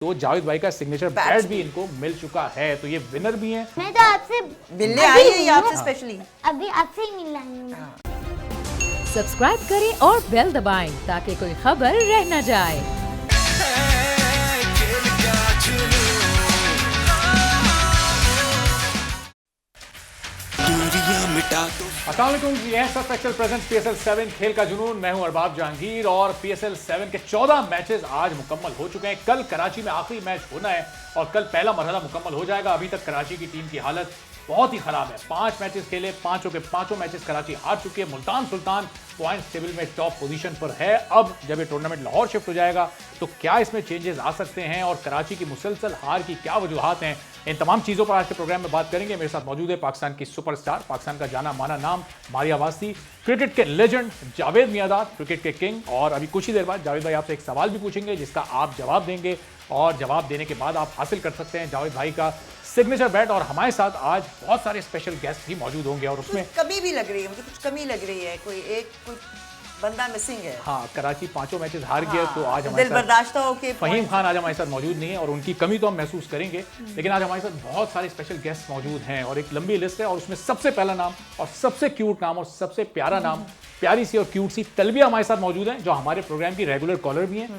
तो जावेद भाई का सिग्नेचर बैट भी इनको मिल चुका है, तो ये विनर भी हैं। मैं तो आपसे मिलने आई है ये आपसे स्पेशली। अभी आपसे ही मिल रही हूँ। सब्सक्राइब करें और बेल दबाएं ताकि कोई खबर रह न जाए। अस्सलाम वालेकुम, ये है सब स्पेशल प्रेजेंट PSL 7 खेल का जुनून। मैं हूं अरबाब जहांगीर और PSL 7 के 14 मैचेस आज मुकम्मल हो चुके हैं। कल कराची में आखिरी मैच होना है और कल पहला मरहला मुकम्मल हो जाएगा। अभी तक कराची की टीम की हालत बहुत ही खराब है। 5 मैचेस खेले, पांचों के पांचों मैचेस कराची हार चुकी है। मुल्तान सुल्तान पॉइंट्स टेबल में टॉप पोजीशन पर है। अब जब ये टूर्नामेंट लाहौर शिफ्ट हो जाएगा तो क्या इसमें चेंजेस आ सकते हैं और कराची की मुसलसल हार की क्या वजूहात हैं, इन तमाम चीज़ों पर आज के प्रोग्राम में बात करेंगे। मेरे साथ मौजूद है पाकिस्तान की सुपरस्टार, पाकिस्तान का जाना माना नाम मारिया वास्ती, क्रिकेट के लेजेंड जावेद मियांदाद, क्रिकेट के किंग। और अभी कुछ ही देर बाद जावेद भाई आपसे एक सवाल भी पूछेंगे जिसका आप जवाब देंगे और जवाब देने के बाद आप हासिल कर सकते हैं जावेद भाई का सिग्नेचर बैट। और हमारे साथ आज बहुत सारे स्पेशल गेस्ट भी मौजूद होंगे और उसमें कमी भी लग रही है, मुझे कुछ कमी लग रही है, कोई बंदा मिसिंग है। हाँ, कराची पांचों मैचेस हार गया तो आज हमारे दिल बर्दाश्त हो के फहीम खान आज हमारे साथ मौजूद नहीं है और उनकी कमी तो हम महसूस करेंगे, लेकिन आज हमारे साथ बहुत सारे स्पेशल गेस्ट मौजूद हैं और एक लंबी लिस्ट है और उसमें सबसे पहला नाम और सबसे क्यूट नाम और सबसे प्यारा नाम, प्यारी सी और क्यूट सी तलबिया हमारे साथ मौजूद हैं जो हमारे प्रोग्राम की रेगुलर कॉलर भी हैं।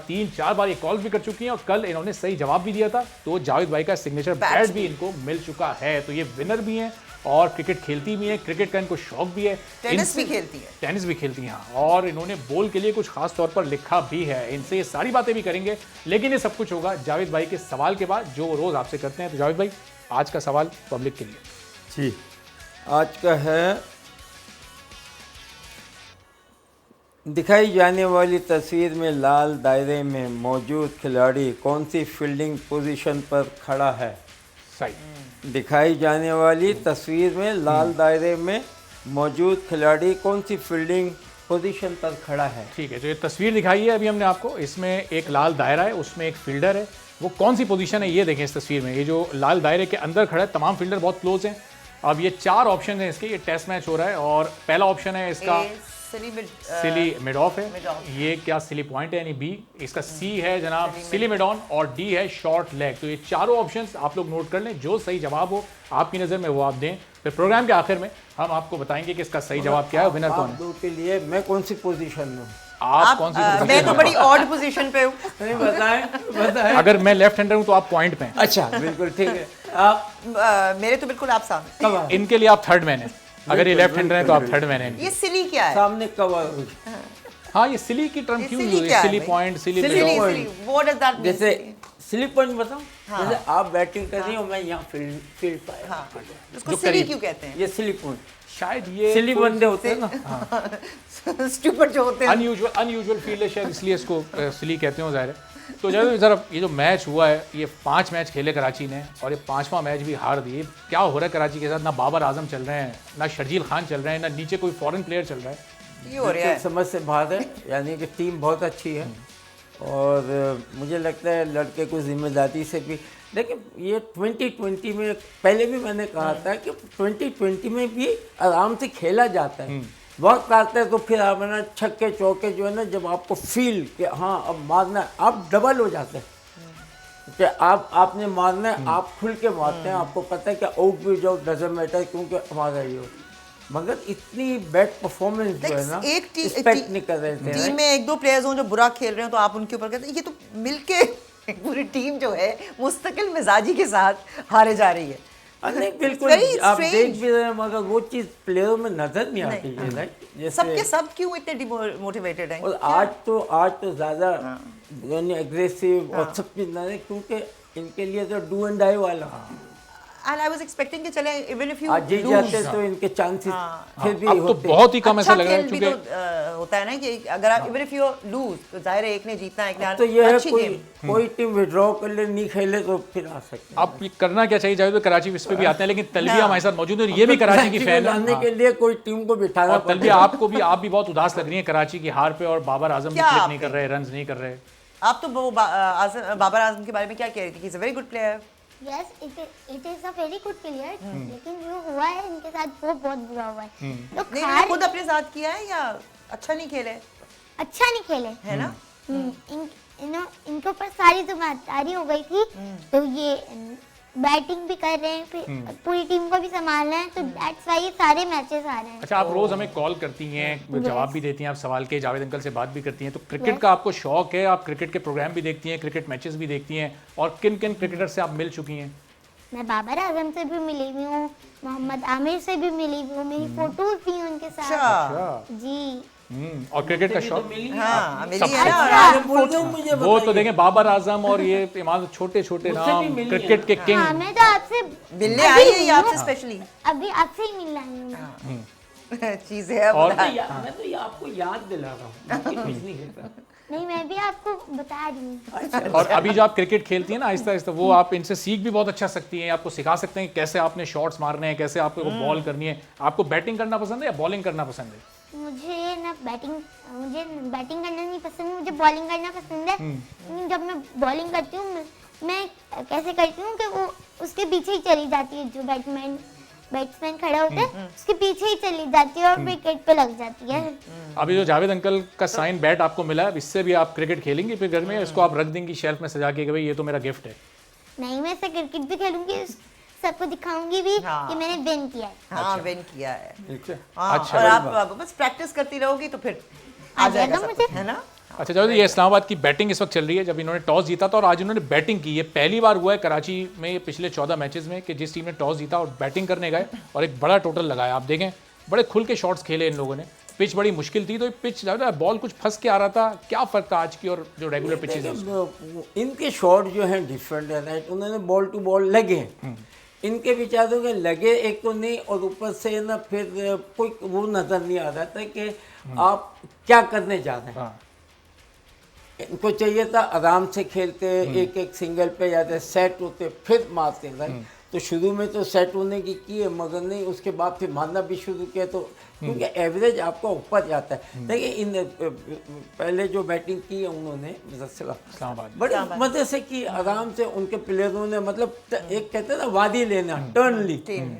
3-4 बार ये कॉल भी कर चुकी हैं और कल इन्होंने सही जवाब भी दिया था, तो जावेद भाई का सिग्नेचर बैट भी इनको मिल चुका है। तो ये विनर भी हैं और क्रिकेट खेलती भी है, क्रिकेट का इनको शौक भी है, टेनिस भी खेलती है, टेनिस भी खेलती हैं और इन्होंने बोल के लिए कुछ खास तौर पर लिखा भी है। इनसे ये सारी बातें भी करेंगे, लेकिन ये सब कुछ होगा जावेद भाई के सवाल के बाद जो रोज आपसे करते हैं। तो जावेद भाई, आज का सवाल पब्लिक के लिए जी, आज का है, दिखाई जाने वाली तस्वीर में लाल दायरे में मौजूद खिलाड़ी कौन सी फील्डिंग पोजीशन पर खड़ा है? सही। दिखाई जाने वाली तस्वीर में लाल दायरे में मौजूद खिलाड़ी कौन सी फील्डिंग पोजीशन पर खड़ा है? ठीक है, जो ये तस्वीर दिखाई है अभी हमने आपको, इसमें एक लाल दायरा है, उसमें एक फील्डर है। वो कौन सी पोजीशन है ये देखें इस तस्वीर में। ये जो लाल दायरे के अंदर खड़ा है, तमाम फील्डर बहुत क्लोज हैं। अब ये 4 ऑप्शन हैं इसके, ये टेस्ट मैच हो रहा है और पहला ऑप्शन है इसका सिली मिड ऑफ है, ये क्या सिली पॉइंट है यानी बी, इसका सी है जनाब सिली मिड ऑन और डी है शॉर्ट लेग। तो ये चारों ऑप्शंस आप लोग नोट कर लें, जो सही जवाब हो आपकी नज़र में वो आप दें। फिर प्रोग्राम के आखिर में हम आपको बताएंगे कि इसका सही जवाब क्या है, विनर कौन है। के लिए मैं कौन सी पोजीशन में? आप कौन सी पोजीशन? मैं तो बड़ी ऑड पोजीशन पे हूँ। बताएं। अगर मैं लेफ्ट हैंडर हूँ तो आप पॉइंट पे हैं। अच्छा, बिल्कुल ठीक है। आप मेरे तो बिल्कुल आप सामने। इनके लिए आप थर्ड मैन हैं, अगर ये लेफ्ट हैंडर हैं तो आप थर्ड मैन हैं। ये सिली क्या है? सामने कवर। हाँ, ये सिली की टर्म क्यों यूज है? सिली point, silly what does that mean? जैसे स्लिप पॉइंट बताऊं, जैसे आप बैटिंग कर रही हो, मैं यहाँ फील्ड पर। हाँ, उसको सिली क्यों कहते हैं? ये स्लिप पॉइंट, शायद ये सिली बंदे होते हैं ना, स्टूपिड जो होते हैं, अनयूजुअल फील्ड है शायद, इसलिए इसको सिली कहते हो ज़ाहिर है। तो जरा ये जो मैच हुआ है, ये 5 मैच खेले कराची ने और ये 5वां मैच भी हार दिए। क्या हो रहा है कराची के साथ? ना बाबर आजम चल रहे हैं, ना शर्जील खान चल रहे हैं, ना नीचे कोई फॉरेन प्लेयर चल रहा है। ये हो रहा है, समझ से बाहर है। यानी कि टीम बहुत अच्छी है और मुझे लगता है लड़के को जिम्मेदारी से भी, लेकिन ये 2020 में पहले भी मैंने कहा था कि 2020 में भी आराम से खेला जाता है। वक्त आता है तो फिर आप ना छक्के चौके जो है ना, जब आपको फील कि हाँ अब मारना है, आप डबल हो जाते हैं कि आपने मारना है, आप खुल के मारते हैं। आपको पता है कि आउट भी जाओ डजंट मैटर, क्योंकि हमारा ये हो। मगर इतनी बैड परफॉर्मेंस जो है ना, एक एक्सपेक्ट नहीं कर रहे थे। टीम में 1-2 प्लेयर्स हों जो बुरा खेल रहे हो तो आप उनके ऊपर कहते हैं। ये तो मिलके पूरी टीम जो है मुस्तकिल मिजाजी के साथ हारे जा रही है। नहीं, बिल्कुल आप देख भी रहे हैं, मगर वो चीज़ प्लेयरों में नजर नहीं आती है। राइट, सबके सब क्यों इतने डिमोटिवेटेड हैं? और आज तो ज़्यादा एग्रेसिव और सब चीज़ ना है, क्योंकि इनके लिए तो डू एंड डाई वाला। And I was expecting कि चले even if you आज जीत जाते तो इनके चांसेस फिर भी अब तो बहुत ही कम ऐसा लग रहा है, क्योंकि होता है ना कि अगर आप even if you lose तो जाहिर है एक ने जीतना है, एक ने तो ये है कोई टीम विड्रॉ कर ले, नहीं खेले तो फिर आ सकते हैं। अब करना क्या चाहिए जाए तो कराची इस पे भी आते हैं, लेकिन तलबिया हमारे साथ मौजूद है, ये भी कराची की फैन है। के लिए कोई टीम को बिठाना, और तलबिया आप भी बहुत उदास लग रही है कराची की हार पे और बाबर आजम भी क्लिक नहीं कर रहे, रन नहीं कर रहे। आप तो बाबर आजम के बारे में क्या कह रही थी? He's a very good player. Yes, it is a very good player, लेकिन जो हुआ है इनके साथ वो बहुत बुरा हुआ है। तो नहीं, खुद अपने साथ किया है या अच्छा नहीं खेले? अच्छा नहीं खेले है ना? इनके ऊपर सारी जिम्मेदारी हो गई थी, तो ये बैटिंग भी कर रहे हैं, फिर पूरी टीम को भी संभालना है, तो दैट्स वाई ये सारे मैचेस आ रहे हैं। अच्छा, आप रोज हमें कॉल करती हैं, जवाब भी देती हैं, आप सवाल के जावेद अंकल से बात भी करती हैं, तो क्रिकेट का आपको शौक है, आप क्रिकेट के प्रोग्राम भी देखती हैं, क्रिकेट मैचेस भी देखती हैं, और किन किन क्रिकेटर से आप मिल चुकी हैं? मैं बाबर आजम से भी मिली हुई हूँ, मोहम्मद आमिर से भी मिली हुई हूँ, मेरी फोटोज भी हैं उनके साथ। अच्छा जी। और क्रिकेट का शौक? हाँ मिली है सबसे- ना मुझे वो तो देखें बाबर आजम और ये इमाम छोटे छोटे नाम क्रिकेट के हाँ, किंग। मैं तो आपसे मिलने आई है ये आपसे स्पेशली अभी आपसे ही मिल रही हूँ। चीज है और- मैं तो ये आपको याद दिला रहा हूँ, बाकी कुछ नहीं कहता। नहीं, मैं भी आपको बता रही हूँ। और अभी जो आप क्रिकेट खेलती हैं ना आहिस्ता आहिस्ता, वो आप इनसे सीख भी बहुत अच्छा सकती हैं, आपको सिखा सकते हैं कि कैसे आपने शॉट्स मारने हैं, कैसे आपको बॉल करनी है। आपको बैटिंग करना पसंद है या बॉलिंग करना पसंद है? मुझे बैटिंग करना नहीं पसंद, मुझे बॉलिंग करना पसंद है। जब मैं बॉलिंग करती हूँ, मैं कैसे करती हूँ कि वो उसके पीछे ही चली जाती है, जो बैट्समैन खड़े होते हैं उसके पीछे ही चली जाती है और विकेट पे लग जाती है। अभी जो जावेद अंकल का साइन बैट आपको मिला है, इससे भी आप क्रिकेट खेलेंगे फिर घर में? इसको आप रख देंगी शेल्फ में सजा के कि भाई ये तो मेरा गिफ्ट है? नहीं, मैं ऐसे क्रिकेट भी खेलूंगी, सबको दिखाऊंगी भी कि मैंने विन किया है। हाँ विन किया है। हाँ, अच्छा, और आप बस प्रैक्टिस करती रहोगी तो फिर आ जाएगा जाएगा सब मुझे। कुछ, है ना? अच्छा जावेद, ये इस्लामाबाद की बैटिंग इस वक्त चल रही है। जब इन्होंने टॉस जीता था और आज इन्होंने बैटिंग की, ये पहली बार हुआ है कराची में पिछले 14 मैचेस में कि जिस टीम ने टॉस जीता और बैटिंग करने गए और एक बड़ा टोटल लगाया। आप देखें बड़े खुल के शॉट्स खेले इन लोगों ने, पिच बड़ी मुश्किल थी, तो पिच बॉल कुछ फंस के आ रहा था। क्या फर्क था आज की और जो रेगुलर पिचेज है? इनके शॉट जो हैं डिफरेंट है, राइट? उन्होंने बॉल टू बॉल लगे, इनके बेचारों के लगे एक तो नहीं, और ऊपर से ना फिर कोई वो नजर नहीं आ रहा था कि आप क्या करने जा रहे हैं। हाँ। इनको चाहिए था आराम से खेलते, एक एक सिंगल पे जाते, सेट होते, फिर मारते, राइट? तो शुरू में तो सेट होने की है, मगर नहीं, उसके बाद फिर मारना भी शुरू किया, तो क्योंकि एवरेज आपका ऊपर जाता है। देखिए इन पहले जो बैटिंग की है उन्होंने इस्लामाबाद बड़े मजे से की, आराम से उनके प्लेयरों ने, मतलब एक कहते हैं ना वादी लेना, टर्न ली।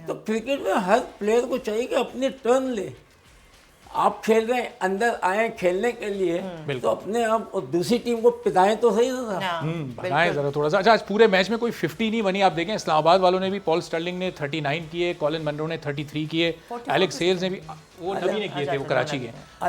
तो क्रिकेट में हर प्लेयर को चाहिए कि अपनी टर्न ले। आप खेल रहे हैं, अंदर आए खेलने के लिए, तो अपने आप और दूसरी टीम को पिटाएं तो सही था। बनाए जरा थोड़ा सा। अच्छा, आज पूरे मैच में कोई 50 नहीं बनी। आप देखें इस्लामाबाद वालों ने भी, पॉल स्टर्लिंग ने 39 किए, कॉलिन मनरो ने 33 किए, एलेक्स हेल्स ने भी, वो नबी ने किए थे, वो कराची के।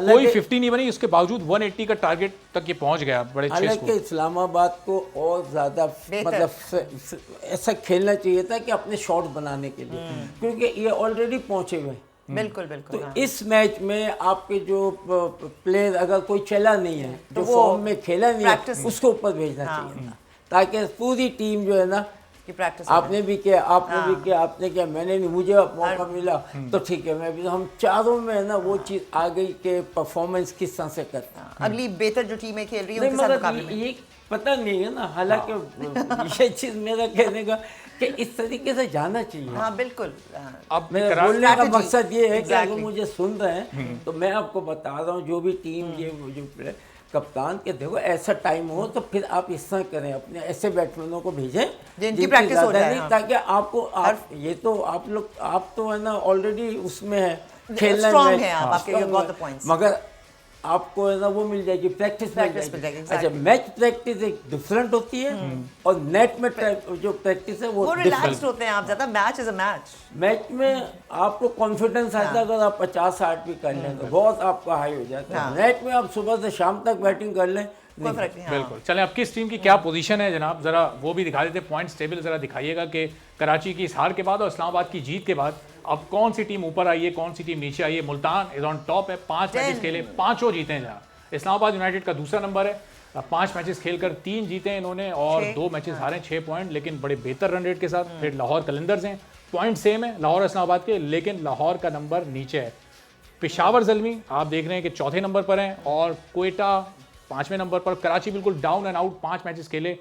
कोई 50 नहीं बनी, उसके बावजूद 180 का टारगेट तक ये पहुंच गया। बड़े अच्छे हालांकि इस्लामाबाद को और ज़्यादा मतलब ऐसा खेलना चाहिए था कि अपने शॉट बनाने के लिए, क्योंकि ये ऑलरेडी पहुंचे हुए। बिल्कुल बिल्कुल। तो इस मैच में आपके जो प्लेयर अगर कोई चला नहीं है, जो फॉर्म में खेला नहीं है, उसको ऊपर भेजना चाहिए था, ताकि पूरी टीम जो है ना की प्रैक्टिस आपने भी किया, आपने भी किया, आपने किया, मैंने नहीं, मुझे मौका मिला तो ठीक है, मैं भी, हम चारों में है ना वो चीज़ आ गई कि परफॉर्मेंस किस तरह से करता है। अगली बेहतर जो टीमें खेल रही है नहीं, उनके साथ मगर मुकाबले में ये पता नहीं है ना, हालांकि ये चीज़ मेरा कहने का कि इस तरीके से जाना चाहिए। हाँ बिल्कुल। अब मेरा बोलने का strategy, मकसद ये है कि अगर exactly. मुझे सुन रहे हैं तो मैं आपको बता रहा हूँ, जो भी टीम ये जो कप्तान के, देखो ऐसा टाइम हो तो फिर आप इस तरह करें, अपने ऐसे बैट्समैनों को भेजें जिनकी प्रैक्टिस हो ज़्यादा जाए, नहीं, हाँ। ताकि आपको ये तो आप लोग, आप तो है ना ऑलरेडी उसमें है, खेलना Strong मैच, है आप, आपके strong got the है, points. मगर आपको है ना वो मिल जाएगी, प्रैक्टिस मिल मिल जाएगी, जाएगी। exactly. अच्छा, मैच प्रैक्टिस एक डिफरेंट होती है और नेट में जो प्रैक्टिस है वो वो रिलैक्स्ड डिफरेंट। होते हैं आप ज़्यादा। Match is a match. Match में आपको कॉन्फिडेंस आता है, अगर आप 50-60 भी कर लें तो बहुत आपका हाई हो जाता है। नेट में आप सुबह से शाम तक बैटिंग कर लें, कोई फर्क नहीं। हाँ। बिल्कुल। चलें, अब किस टीम की क्या पोजीशन है जनाब, जरा वो भी दिखा देते। पॉइंट्स टेबल जरा दिखाइएगा कि कराची की इस हार के बाद और इस्लामाबाद की जीत के बाद अब कौन सी टीम ऊपर आई है, कौन सी टीम नीचे आई है। मुल्तान इज ऑन टॉप है, 5 मैचेस खेले, 5 जीते हैं जनाब। इस्लामाबाद यूनाइटेड का दूसरा नंबर है, 5 मैचेस खेलकर 3 जीते हैं इन्होंने और 2 मैचेस हारे, 6 पॉइंट, लेकिन बड़े बेहतर रन रेट के साथ। फिर लाहौर कलंदर्स हैं, पॉइंट सेम है लाहौर इस्लामाबाद के, लेकिन लाहौर का नंबर नीचे है। पेशावर ज़ल्मी आप देख रहे हैं कि 4थे नंबर पर हैं और कोयटा 5वें नंबर पर। कराची बिल्कुल डाउन एंड आउट, 5 मैचेस खेले,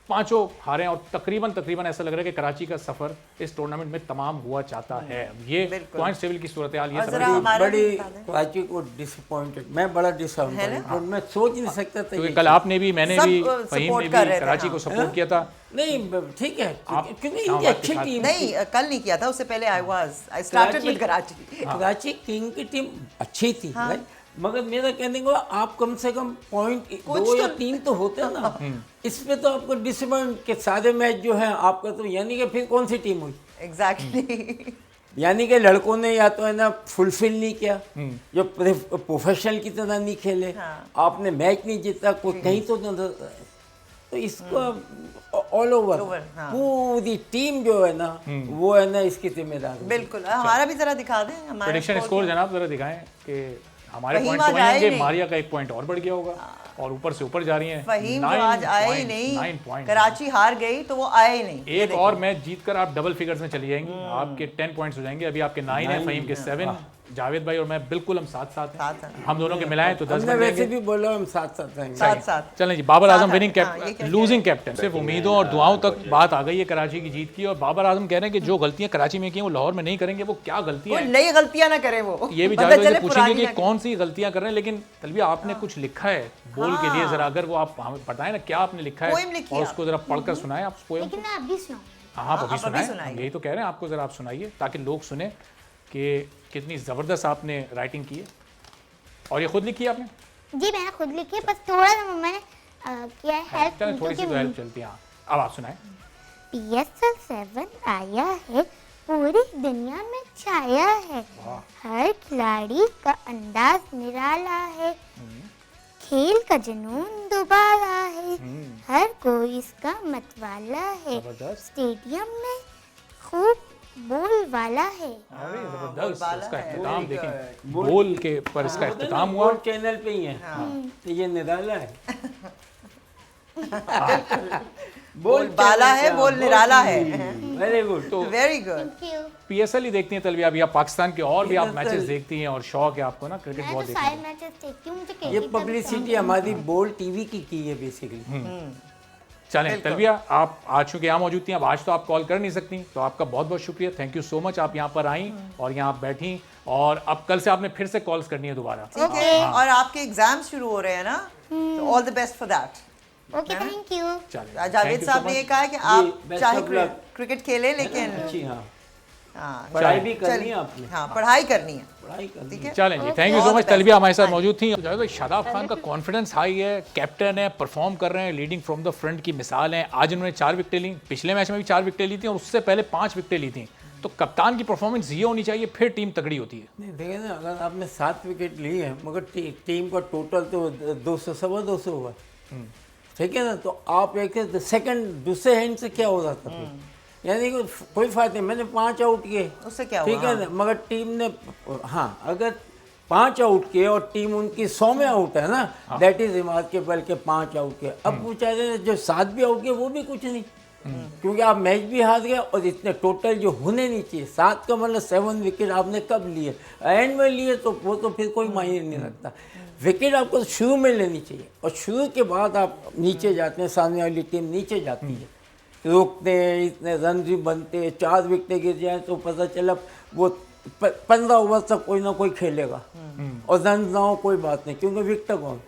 5 हारे और तकरीबन ऐसा लग रहा है कि कराची का सफर इस टूर्नामेंट में तमाम हुआ चाहता है। ये पॉइंट्स टेबल की सूरत हाल, ये समझ बड़ी कराची को डिसअपॉइंटेड, मैं बड़ा डिसअपॉइंटेड, मैं सोच नहीं सकता था। क्योंकि कल आपने भी, मैंने भी, फहीम ने भी कराची को सपोर्ट किया था। नहीं ठीक है, क्योंकि इनकी इस्लामाबाद अच्छी के साथ- टीम, नहीं कल नहीं किया था, उससे पहले I started with Karachi. Karachi king की टीम अच्छी थी, राइट? मगर मेरा कहने को आप कम से कम पॉइंट 2 या 3 तो होते हैं ना। इसमें तो आपको डिसअपॉइंट के सारे मैच जो है आपका, तो यानी कि फिर कौन सी टीम हुई? एग्जैक्टली यानी कि लड़कों ने या तो है ना फुलफिल नहीं किया, जो प्रोफेशनल की तरह नहीं खेले, आपने मैच नहीं जीता, कोई कहीं तो इसको ऑल ओवर पूरी टीम जो है ना वो है ना इसकी जिम्मेदार है। बिल्कुल। हमारा भी जरा दिखा दें हमारा प्रेडिक्शन स्कोर जनाब जरा दिखाएं कि हमारे फहीम पॉइंट आज तो आए होंगे, नहीं। मारिया का 1 पॉइंट और बढ़ गया होगा और ऊपर से ऊपर जा रही हैं। फहीम जो 9 आज आए ही points, 9 नहीं, points। कराची हार गई तो वो आए ही नहीं। एक और मैच जीतकर आप डबल फिगर्स में चली जाएंगी, आपके 10 पॉइंट्स हो जाएंगे। अभी आपके 9 है, फहीम के 7, जावेद भाई और मैं बिल्कुल हम साथ साथ साथ हैं। हैं। हम दोनों के मिलाएं तो 10 हमने बन वैसे जाएंगे। भी बोला हम साथ साथ रहेंगे। साथ साथ चलें जी, बाबर आजम साथ विनिंग हैं। हाँ, ये क्या लूजिंग कैप्टन। सिर्फ उम्मीदों और दुआओं तक बात आ गई है कराची की जीत की, और बाबर आजम कह रहे हैं कि जो गलतियां कराची में की हैं वो लाहौर में नहीं करेंगे। वो क्या वो गलतियां हैं नई गलतियां ना करें वो। ये भी पता जावेद चले से पूछेंगे पुरानी कि ना कौन सी गलतियां कर रहे हैं। लेकिन तलबिया आपने कुछ लिखा है बोल के लिए, जरा अगर वो आप हमें बताएं ना क्या आपने लिखा है पोएम लिखी और है उसको जरा पढ़कर सुनाएं आप उस पोएम को। लेकिन मैं अभी सुनाऊँ? हाँ आप अभी आप अभी सुनाएं, सुनाइए। हम यही तो कह रहे हैं आपको, जरा आप सुनाइए ताकि लोग सुने कि कितनी ज़बरदस्त आपने राइटिंग की है। और ये खुद लिखी है आपने? जी मैंने खुद लिखी है, बस थोड़ा सा मम्मा ने किया है हेल्प, चलें थोड़ी सी तो हेल्प क्योंकि चलती है। हाँ अब आप सुनाएं। PSL 7 आया है, पूरी दुनिया में छाया है, हर खिलाड़ी का अंदाज निराला है, खेल का जुनून दोबारा है, हर कोई इसका मतवाला है, जबरदस्त। स्टेडियम में खूब बोल वाला है। अरे जबरदस्त, वाला इसका है। इख्तिताम देखें, बोल के पर इसका इख्तिताम हुआ। बोल चैनल पे ही है तो ये निराला है। बोल बाला है, बोल निराला है। Very good. तो very good. Thank you. PSL ही देखती हैं तलबिया, अभी आप पाकिस्तान के और भी आप मैचेस देखती हैं और शौक है आपको ना क्रिकेट मैं बहुत तो देखने सारे का। मैचेस देखती हूँ, मुझे ये क्रिकेट का भी पब्लिसिटी शौक हमारी बोल टीवी की है बेसिकली। चलें तलबिया, आप आज चूँकि यहाँ मौजूद थी, अब आज तो आप कॉल कर नहीं सकती, तो आपका बहुत बहुत शुक्रिया, थैंक यू सो मच। आप यहाँ पर आई और यहाँ आप बैठी, और अब कल से आपने फिर से कॉल्स करनी है दोबारा। ठीक है, और आपके एग्जाम शुरू हो रहे हैं ना, तो all the best for that. है। Okay thank you. चलिए जावेद साहब ने ये कहा है कि आप best चाहे of luck। क्रिकेट खेलें लेकिन अच्छी हाँ हाँ पढ़ाई भी करनी चलिए। है आपने। हाँ पढ़ाई करनी है। पढ़ाई करनी ठीक है। है, चलें जी, thank you so All much. the Talbiya हमारे साथ best। मौजूद थी। जावेद भाई, शादाब खान का कॉन्फिडेंस हाई है, कैप्टन है, परफॉर्म कर रहे हैं, लीडिंग फ्रॉम द फ्रंट की मिसाल है। आज उन्होंने 4 विकेटें ली, पिछले मैच में भी 4 विकेटें ली थी और उससे पहले 5 विकेटें ली थी। तो कप्तान की परफॉर्मेंस ये होनी चाहिए, फिर टीम तगड़ी होती है। नहीं देखिए ना, अगर आपने 7 विकेट ली है मगर टीम का टोटल तो 200 सवा 200 हुआ, ठीक है ना, तो आप एक सेकंड दूसरे हैंड से क्या हो रहा था फिर, यानी कि कोई फायदा नहीं। मैंने 5 आउट किए, उससे क्या ठीक हुआ? है ना, मगर टीम ने हाँ अगर 5 आउट किए और टीम उनकी 100 में आउट है ना, दैट इज रिमार्केबल के 5 आउट किए। अब वो चाह रहे हैं जो 7 भी आउट किए वो भी कुछ नहीं, क्योंकि आप मैच भी हार गए और इतने टोटल जो होने नहीं चाहिए 7 का मतलब 7 विकेट आपने कब लिए, एंड में लिए, तो वो तो फिर कोई मायने नहीं रखता। विकेट आपको शुरू में लेनी चाहिए और शुरू के बाद आप नीचे जाते हैं, सामने वाली टीम नीचे जाती है, रोकते हैं, इतने रन भी बनते हैं, 4 विकेटें गिर जाए तो पता चला वो 15 ओवर तक कोई ना कोई खेलेगा और रन ना हो कोई बात नहीं, क्योंकि विकेट कौन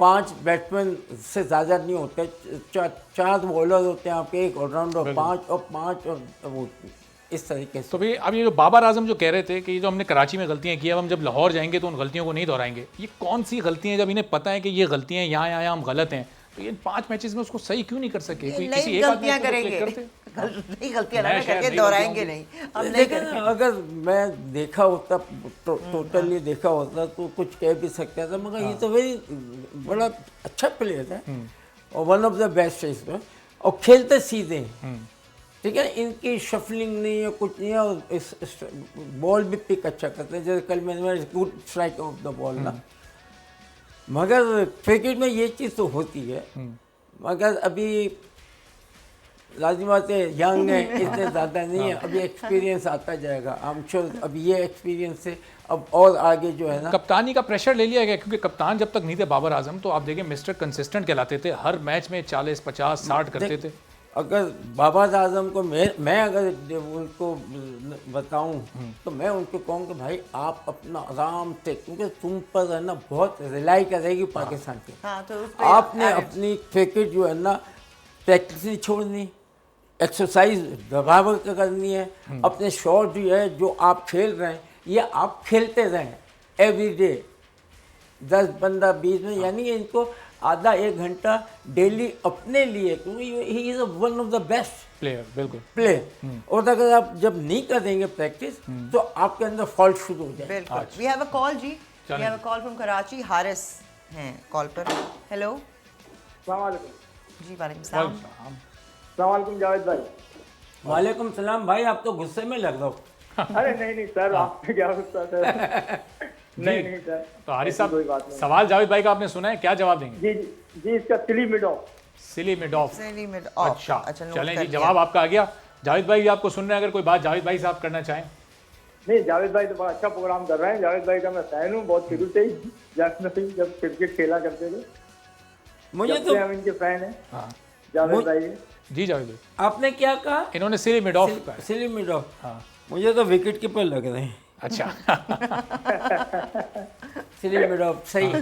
5 बैट्समैन से ज़्यादा नहीं होते, 4 बॉलर होते हैं आपके, 1 ऑलराउंडर, 5 और 5 और वो इस तरीके से। तो भाई अब ये जो बाबर आजम जो कह रहे थे कि ये जो हमने कराची में गलतियां की, अब हम जब लाहौर जाएंगे तो उन गलतियों को नहीं दोहराएंगे, ये कौन सी गलतियां, जब इन्हें पता है कि ये गलतियां यहाँ हम गलत हैं, तो ये 5 मैचेस में उसको सही क्यों नहीं कर सके? कोई किसी नई एक आदमी गलतियां को तो करेंगे, करते। नई गलतियां मैं ना शायद करके नई दोहराएंगे गलतियां नहीं, अब नहीं लेकिन करेंगे। अगर मैं देखा होता टोटली देखा होता तो कुछ कह भी सकता था, मगर ये तो वेरी बड़ा अच्छा प्लेयर है और वन ऑफ द बेस्ट है इसमें, और खेलते सीधे हैं, ठीक है, इनकी शफलिंग नहीं है, कुछ नहीं है, और इस बॉल भी पिक अच्छा करते हैं, जैसे कल मैंने good strike off the ball ना। मगर क्रिकेट में ये चीज़ तो होती है, मगर अभी लाजिम बात है यंग है, इतने ज़्यादा नहीं है, अभी एक्सपीरियंस आता जाएगा, आई एम श्योर अभी ये एक्सपीरियंस से अब और आगे जो है ना। कप्तानी का प्रेशर ले लिया गया, क्योंकि कप्तान जब तक नहीं थे बाबर आजम, तो आप देखिए मिस्टर कंसिस्टेंट कहलाते थे, हर मैच में 40, 50, 60 करते थे। अगर बाबर आजम को मैं अगर उनको बताऊं तो मैं उनको कहूँ कि भाई आप अपना आराम से, क्योंकि तुम पर है ना बहुत रिलाई करेगी पाकिस्तान की, हाँ, तो उस पे आपने अपनी क्रिकेट जो है ना प्रैक्टिस नहीं छोड़नी, एक्सरसाइज बराबर करनी है, अपने शॉट जो है जो आप खेल रहे हैं ये आप खेलते रहें एवरी डे, 10-15-20 मिनट, यानी कि इनको आधा 1 घंटा डेली अपने लिए, क्योंकि he is one of the best player, बिल्कुल प्ले। और अगर आप जब नहीं करेंगे प्रैक्टिस तो आपके अंदर फॉल्ट शुरू हो जाए। बिल्कुल। वी हैव अ कॉल जी, वी चलें। Have a call from Karachi. Haris हैं कॉल पर। हेलो जी, वालेकुम सलाम। सलामकुम जावेद भाई। वालेकुम सलाम भाई, आप तो गुस्से में लग रहे हो। अरे नहीं सर, आपने क्या गुस्सा सर। नहीं सर। तो हारिस कोई साहब, बात नहीं। सवाल जावेद भाई का आपने सुना है, क्या जवाब देंगे? जी इसका silly mid off. Silly mid off. Silly mid off. अच्छा, नोट चलें कर जी, लिया। जवाब आपका आ गया। जावेद भाई भी आपको सुन रहे हैं, अगर कोई बात जावेद भाई से आप करना चाहें। नहीं, जावेद भाई तो बड़ा अच्छा प्रोग्राम कर रहे हैं। जावेद भाई का मैं फैन हूँ बहुत शुरू से ही, जब क्रिकेट खेला करते थे मुझे जब तो से हम इनके फैन हैं हाँ जावेद भाई के। जी जावेद भाई, आपने क्या कहा? इन्होंने सिली मिड ऑफ कहा है। सिली मिड ऑफ। हाँ। मुझे तो विकेट कीपर लग रहे हैं। अच्छा सिली मिड ऑफ सही।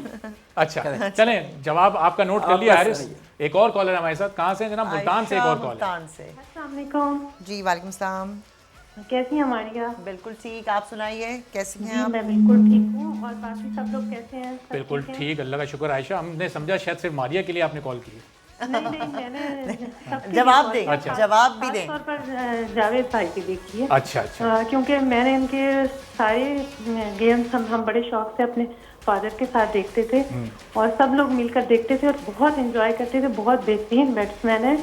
अच्छा, चलें, जवाब आपका नोट कर लिया आपका हारिस। सही एक और कॉलर है हमारे साथ, कहाँ से हैं जनाब? मुल्तान से एक और कॉल है। मुल्तान से। अस्सलाम वालेकुम। जी वालेकुम सलाम। कैसी हैं हमारिया? बिल्कुल ठीक, आप सुनाइए कैसी हैं जी आप? मैं बिल्कुल ठीक हूँ, और बाकी सब लोग कैसे हैं? सब बिल्कुल हैं? ठीक, अल्लाह का शुक्र। आयशा, हमने समझा शायद सिर्फ मारिया के लिए आपने कॉल की है। नहीं मैंने सबके जवाब लिए दें, कॉल अच्छा। किया। जवाब भी खास दें। तौर पर जावेद भाई की देखिए। अच्छा अच्छा, क्योंकि मैंने इनके सारे गेम्स हम बड़े शौक से अपने फादर के साथ देखते थे, और सब लोग मिलकर देखते थे और बहुत एंजॉय करते थे। बहुत बेहतरीन बैट्समैन है,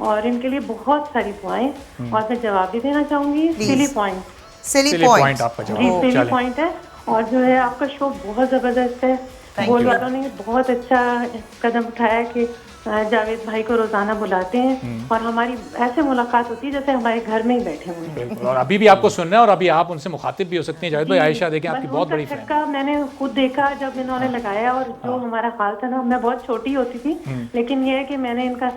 और इनके लिए बहुत सारी दुआएं। और मैं जवाब भी देना चाहूंगी। Please. Silly point. Silly silly point point आपका जी जवाब। सिली चलें, पॉइंट है, और जो है आपका शो बहुत जबरदस्त है। Thank बोल you. वालों ने बहुत अच्छा कदम उठाया कि जावेद भाई को रोजाना बुलाते हैं, और हमारी ऐसे मुलाकात होती है जैसे हमारे घर में ही बैठे हुए हैं। बिल्कुल। और अभी भी आपको सुन रहे हैं, और अभी आप उनसे मुखातिब भी हो सकती हैं। जावेद भाई, आयशा देखें आपकी बहुत बड़ी फैन है। छक्का मैंने खुद देखा जब इन्होंने लगाया, और जो हमारा हाल था ना, मैं बहुत छोटी होती थी, लेकिन ये है कि मैंने इनका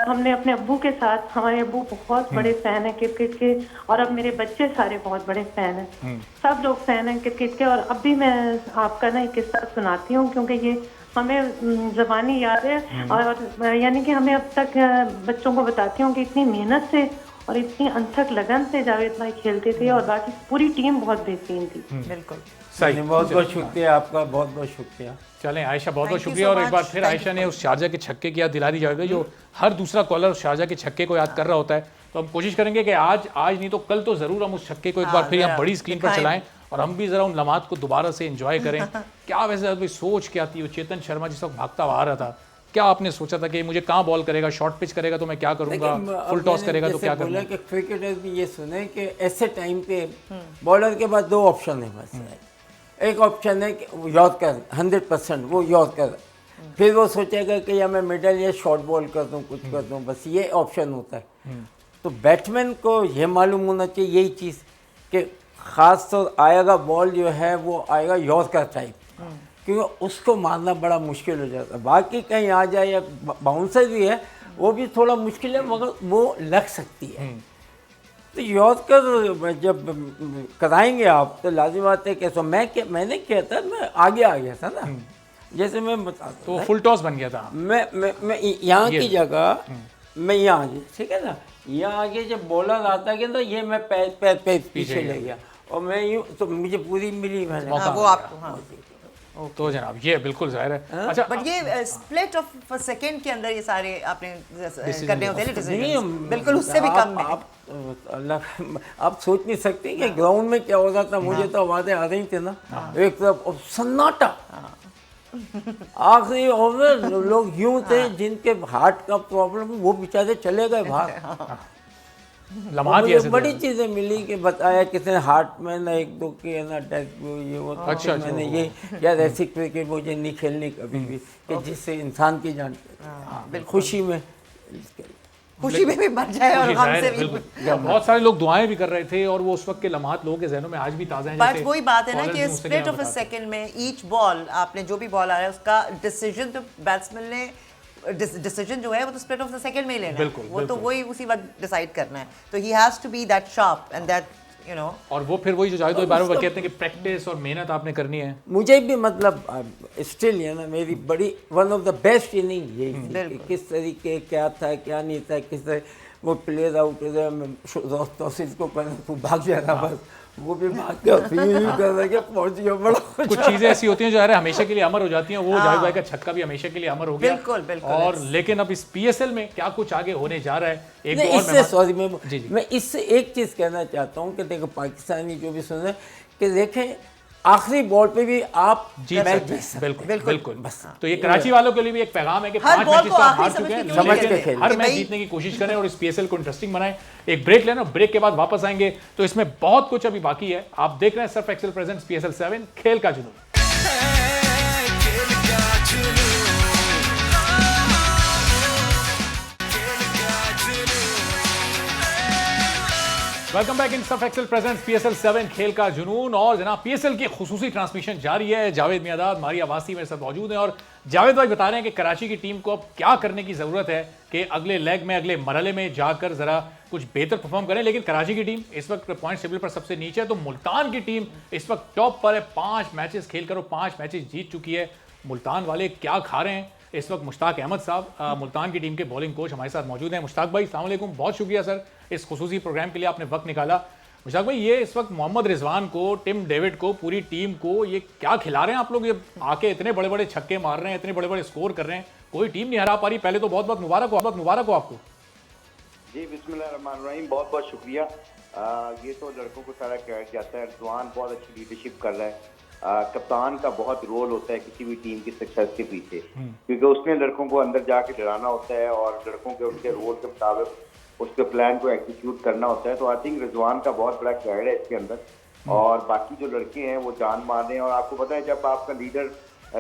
हमने अपने अब्बू के साथ, हमारे अब्बू बहुत बड़े फैन है क्रिकेट के, और अब मेरे बच्चे सारे बहुत बड़े फैन हैं। सब लोग फैन हैं क्रिकेट के। और अब भी मैं आपका ना एक किस्सा सुनाती हूँ, क्योंकि ये हमें ज़बानी याद है, और यानी कि हमें अब तक बच्चों को बताती हूँ कि इतनी मेहनत से और इतनी अनथक लगन से जावेद भाई खेलते थे, और बाकी पूरी टीम बहुत बेहतरीन थी। बिल्कुल सही, बहुत बहुत शुक्रिया आपका, बहुत बहुत शुक्रिया। चलें आयशा, बहुत बहुत Thank you शुक्रिया। so और एक बार much. फिर Thank आयशा you ने so उस शारजा के छक्के की याद दिला दी जावेद भाई, जो हर दूसरा कॉलर उस शारजा के छक्के को याद कर रहा होता है। तो हम कोशिश करेंगे कि आज नहीं तो कल तो ज़रूर हम उस छक्के को एक बार फिर यहाँ जरा बड़ी स्क्रीन पर दिखाएं। चलाएं, और हम भी ज़रा उन लम्हात को दोबारा से एंजॉय करें। क्या वैसे अभी सोच क्या थी? वो चेतन शर्मा जिस वक्त भागता हुआ आ रहा था, क्या आपने सोचा था कि मुझे कहाँ बॉल करेगा, शॉर्ट पिच करेगा तो मैं क्या करूँगा, फुल टॉस करेगा तो क्या करूँगा? कि क्रिकेटर भी ये सुने कि ऐसे टाइम पे बॉलर के पास 2 ऑप्शन है बस। एक ऑप्शन है कि वो यॉर्कर 100% वो यॉर्कर, फिर वो सोचेगा कि या मैं मिडल या शॉर्ट बॉल कर दूँ, कुछ कर दूँ, बस ये ऑप्शन होता है। तो बैट्समैन को ये मालूम होना चाहिए यही चीज़ कि ख़ास तो आएगा बॉल जो है वो आएगा यॉर्कर टाइप, क्योंकि उसको मारना बड़ा मुश्किल हो जाता है। बाकी कहीं आ जाए, या बाउंसर भी है वो भी थोड़ा मुश्किल है, मगर वो लग सकती है। तो यॉर्कर जब कराएंगे आप तो लाजिम बात है कि मैंने किया था, मैं आगे आ गया था ना, जैसे मैं बता तो फुल टॉस बन गया था। मैं यहाँ की जगह मैं यहाँ आ गया, ठीक है ना, यहाँ आगे जब बॉलर आता है ना, ये मैं पैर पीछे ले गया, और मैं यूँ तो मुझे पूरी मिली मैंने। मौका वो मिल आपको, हाँ। तो जनाब ये बिल्कुल जाहिर है। अच्छा, बट ये स्प्लिट ऑफ सेकंड के अंदर ये सारे आपने करने होते हैं डिसीजन, बिल्कुल उससे भी कम में। आप सोच नहीं सकते कि ग्राउंड में क्या हो रहा था। मुझे तो आवाज़ें आ रही थी ना, एक तरफ सन्नाटा, आखिरी ओवर लोग यूं थे जिनके हार्ट का प्रॉब्लम, वो बेचारे चले गए बाहर। लम्हात मुझे ऐसे बड़ी थे। चीज़ें मिली कि बताया कितने हार्ट में ना 1-2 के ना डेथ ये वो। अच्छा, मैंने ये यार ऐसी क्रिकेट मुझे नहीं खेलनी कभी भी कि जिससे इंसान की जान खुशी में खुशी में भी मर जाए और जी, गम जाहिर से है, भी। बिल्कुल। बहुत सारे लोग दुआएं भी कर रहे थे, और वो उस वक्त के लम्हात लोगों के जहनों में आज भी ताज़ा हैं। बट जैसे वही बात है ना कॉलर्स कि भी मुझसे स्प्लिट क्या ऑफ अ बताते हैं। सेकंड में ईच बॉल, आपने जो भी बॉल आ रहा है उसका डिसीजन तो बैट्समैन ने डिसीजन जो है वो तो स्प्लिट ऑफ द सेकंड में ही लेना है। बिल्कुल, वो तो बिल्कुल। वही उसी वक्त डिसाइड करना है। तो he has to be that sharp and that you know. और वो फिर वही जो जावेद भाई बार-बार कहते हैं कि प्रैक्टिस और मेहनत आपने करनी है। मुझे भी मतलब स्टिल है ना, मेरी बड़ी one of the best inning यही थी कि किस तरीके क्या था क्या नहीं था, किस तरह वो प्लेयर आउट हो जाए, तौसीफ को कहना तू भाग जा रहा बस, वो भी भाग के कर रहे कि पहुंच गया बड़ा कुछ चीजें ऐसी होती हैं जो यार हमेशा के लिए अमर हो जाती हैं। वो जावेद भाई का छक्का भी हमेशा के लिए अमर हो गया। बिल्कुल, बिल्कुल। और लेकिन अब इस पीएसएल में क्या कुछ आगे होने जा रहा है, एक नहीं, और इससे सॉरी जी। मैं इससे एक चीज़ कहना चाहता हूँ कि देखो पाकिस्तानी जो भी सुन रहे हैं कि देखें आखिरी बॉल पे भी आप जीत मैच सकते जीत हैं। बिल्कुल बिल्कुल। बिल्कुल। बस तो ये कराची वालों के लिए भी एक पैगाम है कि हर 5 बॉल मैचेस को तो आप आखिरी हार समझ चुके के हैं, खेलना समझ के लेकिन खेलें। हर कि मैच भाई- जीतने की कोशिश करें और इस पीएसएल को इंटरेस्टिंग बनाएं। एक ब्रेक लेना, ब्रेक के बाद वापस आएंगे तो इसमें बहुत कुछ अभी बाकी है। आप देख रहे हैं सर्फ एक्सेल प्रेजेंट्स पीएसएल 7 खेल का जुनून। Welcome back in Surf Excel presents PSL 7 खेल का जुनून। और जनाब पीएसएल की खुसूसी ट्रांसमिशन जारी है। जावेद मियादाद, मारिया वासी मेरे साथ मौजूद हैं और जावेद भाई बता रहे हैं कि कराची की टीम को अब क्या करने की ज़रूरत है कि अगले लेग में, अगले मरहले में जाकर ज़रा कुछ बेहतर परफॉर्म करें। लेकिन कराची की टीम इस वक्त पॉइंट टेबल पर सबसे नीचे है, तो मुल्तान की टीम इस वक्त टॉप पर है। 5 मैचेस खेल कर वो 5 मैचेस जीत चुकी है। मुल्तान वाले क्या खा रहे हैं इस वक्त? मुश्ताक अहमद साहब मुल्तान की टीम के बॉलिंग कोच हमारे साथ मौजूद हैं। मुश्ताक भाई अस्सलाम वालेकुम, बहुत शुक्रिया सर इस खुसूसी प्रोग्राम के लिए आपने वक्त निकाला। मुश्ताक भाई, ये इस वक्त मोहम्मद रिजवान को, टिम डेविड को, पूरी टीम को ये क्या खिला रहे हैं आप लोग? ये आके इतने बड़े बड़े छक्के मार रहे हैं, इतने बड़े बड़े स्कोर कर रहे हैं, कोई टीम नहीं हरा पा रही। पहले तो बहुत बहुत मुबारक हो, बहुत मुबारक हो आपको। जी बिस्मिल्लाहिर्रहमानिर्रहीम, बहुत बहुत शुक्रिया। ये तो लड़कों को सारा क्रेडिट जाता है। रिजवान बहुत अच्छी लीडरशिप कर रहा है। कप्तान का बहुत रोल होता है किसी भी टीम की सक्सेस के पीछे, क्योंकि उसने लड़कों को अंदर जाके डराना होता है और लड़कों के उनके रोल के मुताबिक उसके प्लान को एग्जीक्यूट करना होता है। तो आई थिंक रिजवान का बहुत बड़ा क्रेडिट है इसके अंदर। और बाकी जो लड़के हैं वो जान मार रहे हैं। और आपको पता है जब आपका लीडर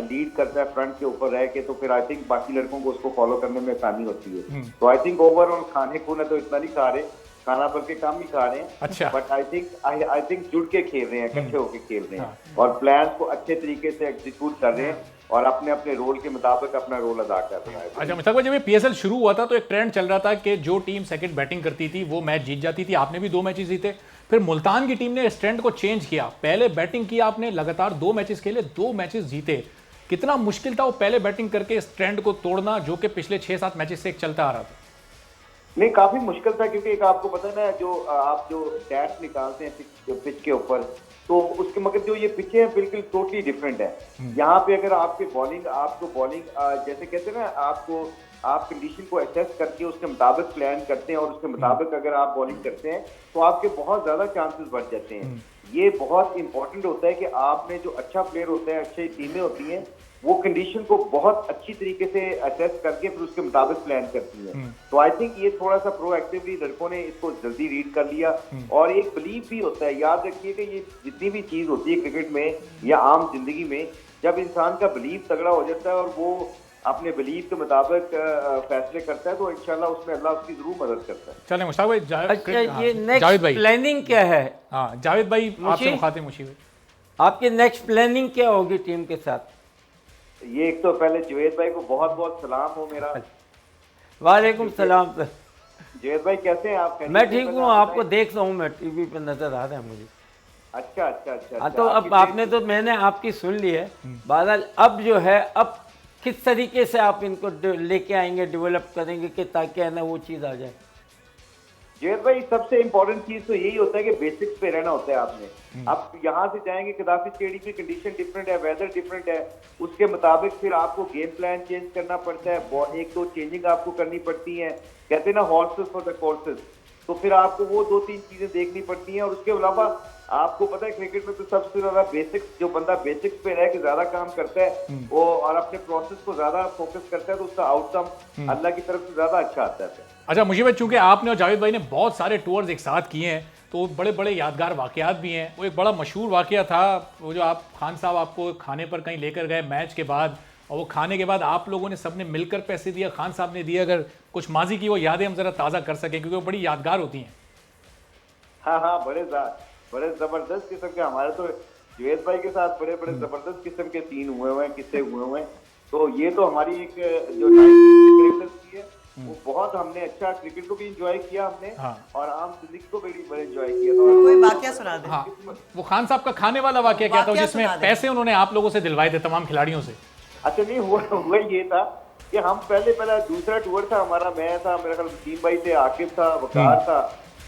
लीड करता है फ्रंट के ऊपर रह के, तो फिर आई थिंक बाकी लड़कों को उसको फॉलो करने में आसानी होती है। तो आई थिंक ओवरऑल खाने खूने तो इतना नहीं खा रहे, खाना भर के कम ही खा रहे हैं। अच्छा। बट आई थिंक जुड़ के खेल रहे हैं, इकट्ठे होके खेल रहे हैं और प्लान को अच्छे तरीके से एग्जीक्यूट कर रहे हैं और अपने अपने रोल के मुताबिक अपना रोल अदा कर रहा है। अच्छा मुश्ताक भाई, जब ये पीएसएल शुरू हुआ था तो एक ट्रेंड चल रहा था कि जो टीम सेकंड बैटिंग करती थी वो मैच जीत जाती थी। आपने भी 2 मैचेस जीते। फिर मुल्तान की टीम ने इस ट्रेंड को चेंज किया, पहले बैटिंग किया आपने, लगातार 2 मैचेस खेले, 2 मैचेस जीते। कितना मुश्किल था वो पहले बैटिंग करके इस ट्रेंड को तोड़ना जो कि पिछले 6-7 मैचेस से एक चलता आ रहा था? नहीं, काफी मुश्किल था, क्योंकि एक आपको पता है ना, जो आप जो स्टैट्स निकालते हैं पिच के ऊपर, तो उसके मगर जो ये पिचे हैं बिल्कुल टोटली डिफरेंट है। यहाँ पे अगर आपको बॉलिंग जैसे कहते हैं ना, आप कंडीशन को एसेस करके उसके मुताबिक प्लान करते हैं और उसके मुताबिक अगर आप बॉलिंग करते हैं तो आपके बहुत ज्यादा चांसेस बढ़ जाते हैं। ये बहुत इंपॉर्टेंट होता है कि आपने जो अच्छा प्लेयर होता है, अच्छी टीमें होती हैं, वो कंडीशन को बहुत अच्छी तरीके से असेस करके फिर उसके मुताबिक प्लान करती है। तो आई थिंक ये थोड़ा सा प्रोएक्टिवली लड़कों ने इसको जल्दी रीड कर लिया। और एक बिलीव भी होता है, याद रखिए कि ये जितनी भी चीज होती है क्रिकेट में या आम जिंदगी में, जब इंसान का बिलीव तगड़ा हो जाता है और वो अपने बिलीव के मुताबिक फैसले करता है, तो इंशाल्लाह उसमें अल्लाह उसकी जरूर मदद करता है। चले मुश्ताक भाई, अच्छा, ये जावेद नेक्स्ट भाई, प्लानिंग क्या है? हाँ जावेद भाई आपसे मुशी? मुखातिब मुशी भाई, आपकी नेक्स्ट प्लानिंग क्या होगी टीम के साथ? ये एक तो पहले जुवेद भाई को बहुत बहुत सलाम हो मेरा। वालेकुम सलाम सर। जुवेद भाई कैसे हैं आप? मैं ठीक हूँ, आपको देख रहा हूँ, मैं टीवी पे नजर आ रहा है मुझे। अच्छा अच्छा अच्छा। हाँ, तो अब आपने तो मैंने आपकी सुन ली है। बहरहाल अब जो है, अब किस तरीके से आप इनको लेके आएंगे, डेवलप करेंगे कि ताकि है ना वो चीज़ आ जाए? जुवेद भाई, सबसे इम्पोर्टेंट चीज तो यही होता है कि बेसिक्स पे रहना होता है आपने। अब यहाँ से जाएंगे, कदाफी स्टेडियम की कंडीशन डिफरेंट है, वेदर डिफरेंट है, उसके मुताबिक फिर आपको गेम प्लान चेंज करना पड़ता है, 1-2 चेंजिंग आपको करनी पड़ती है। कहते हैं ना, हॉर्सेस फॉर द कोर्सेस। तो फिर आपको वो 2-3 चीजें देखनी पड़ती हैं। और उसके अलावा आपको पता है क्रिकेट में तो सबसे ज्यादा बेसिक्स, जो बंदा बेसिक्स पे रह के ज्यादा काम करता है वो और अपने प्रोसेस को ज्यादा फोकस करता है, तो उसका आउटकम अल्लाह की तरफ से ज्यादा अच्छा आता है। अच्छा मुझे भाई, चूंकि आपने और जावेद भाई ने बहुत सारे टूर्स एक साथ किए हैं, तो बड़े बड़े यादगार वाकयात भी हैं। वो एक बड़ा मशहूर वाकया था वो जो आप खान साहब आपको खाने पर कहीं लेकर गए मैच के बाद, और वो खाने के बाद आप लोगों ने सबने मिलकर पैसे दिया, खान साहब ने दिया। अगर कुछ माजी की वो यादें हम जरा ताज़ा कर सकें, क्योंकि वो बड़ी यादगार होती हैं। हाँ, बड़े जबरदस्त किस्म के हमारे तो जुवेद भाई के साथ बड़े जबरदस्त किस्म के सीन हुए हैं, किस्से हुए हैं। तो ये तो हमारी एक जो 90s की है, वो बहुत हमने अच्छा क्रिकेट को भी एंजॉय किया हमने। हाँ। और आम जिंदगी को भी बड़े एंजॉय किया। तो कोई वाकया सुना दे। हाँ, वो खान साहब का खाने वाला वाकया क्या था वाकया जिसमें सुना दे। पैसे उन्होंने आप लोगों से दिलवाए थे, तमाम खिलाड़ियों से? अच्छा, नहीं हुआ ये था कि हम पहला दूसरा टूर था हमारा, मैं था, मेरा ख्याल वसीम भाई थे, आकिब था, वकार था,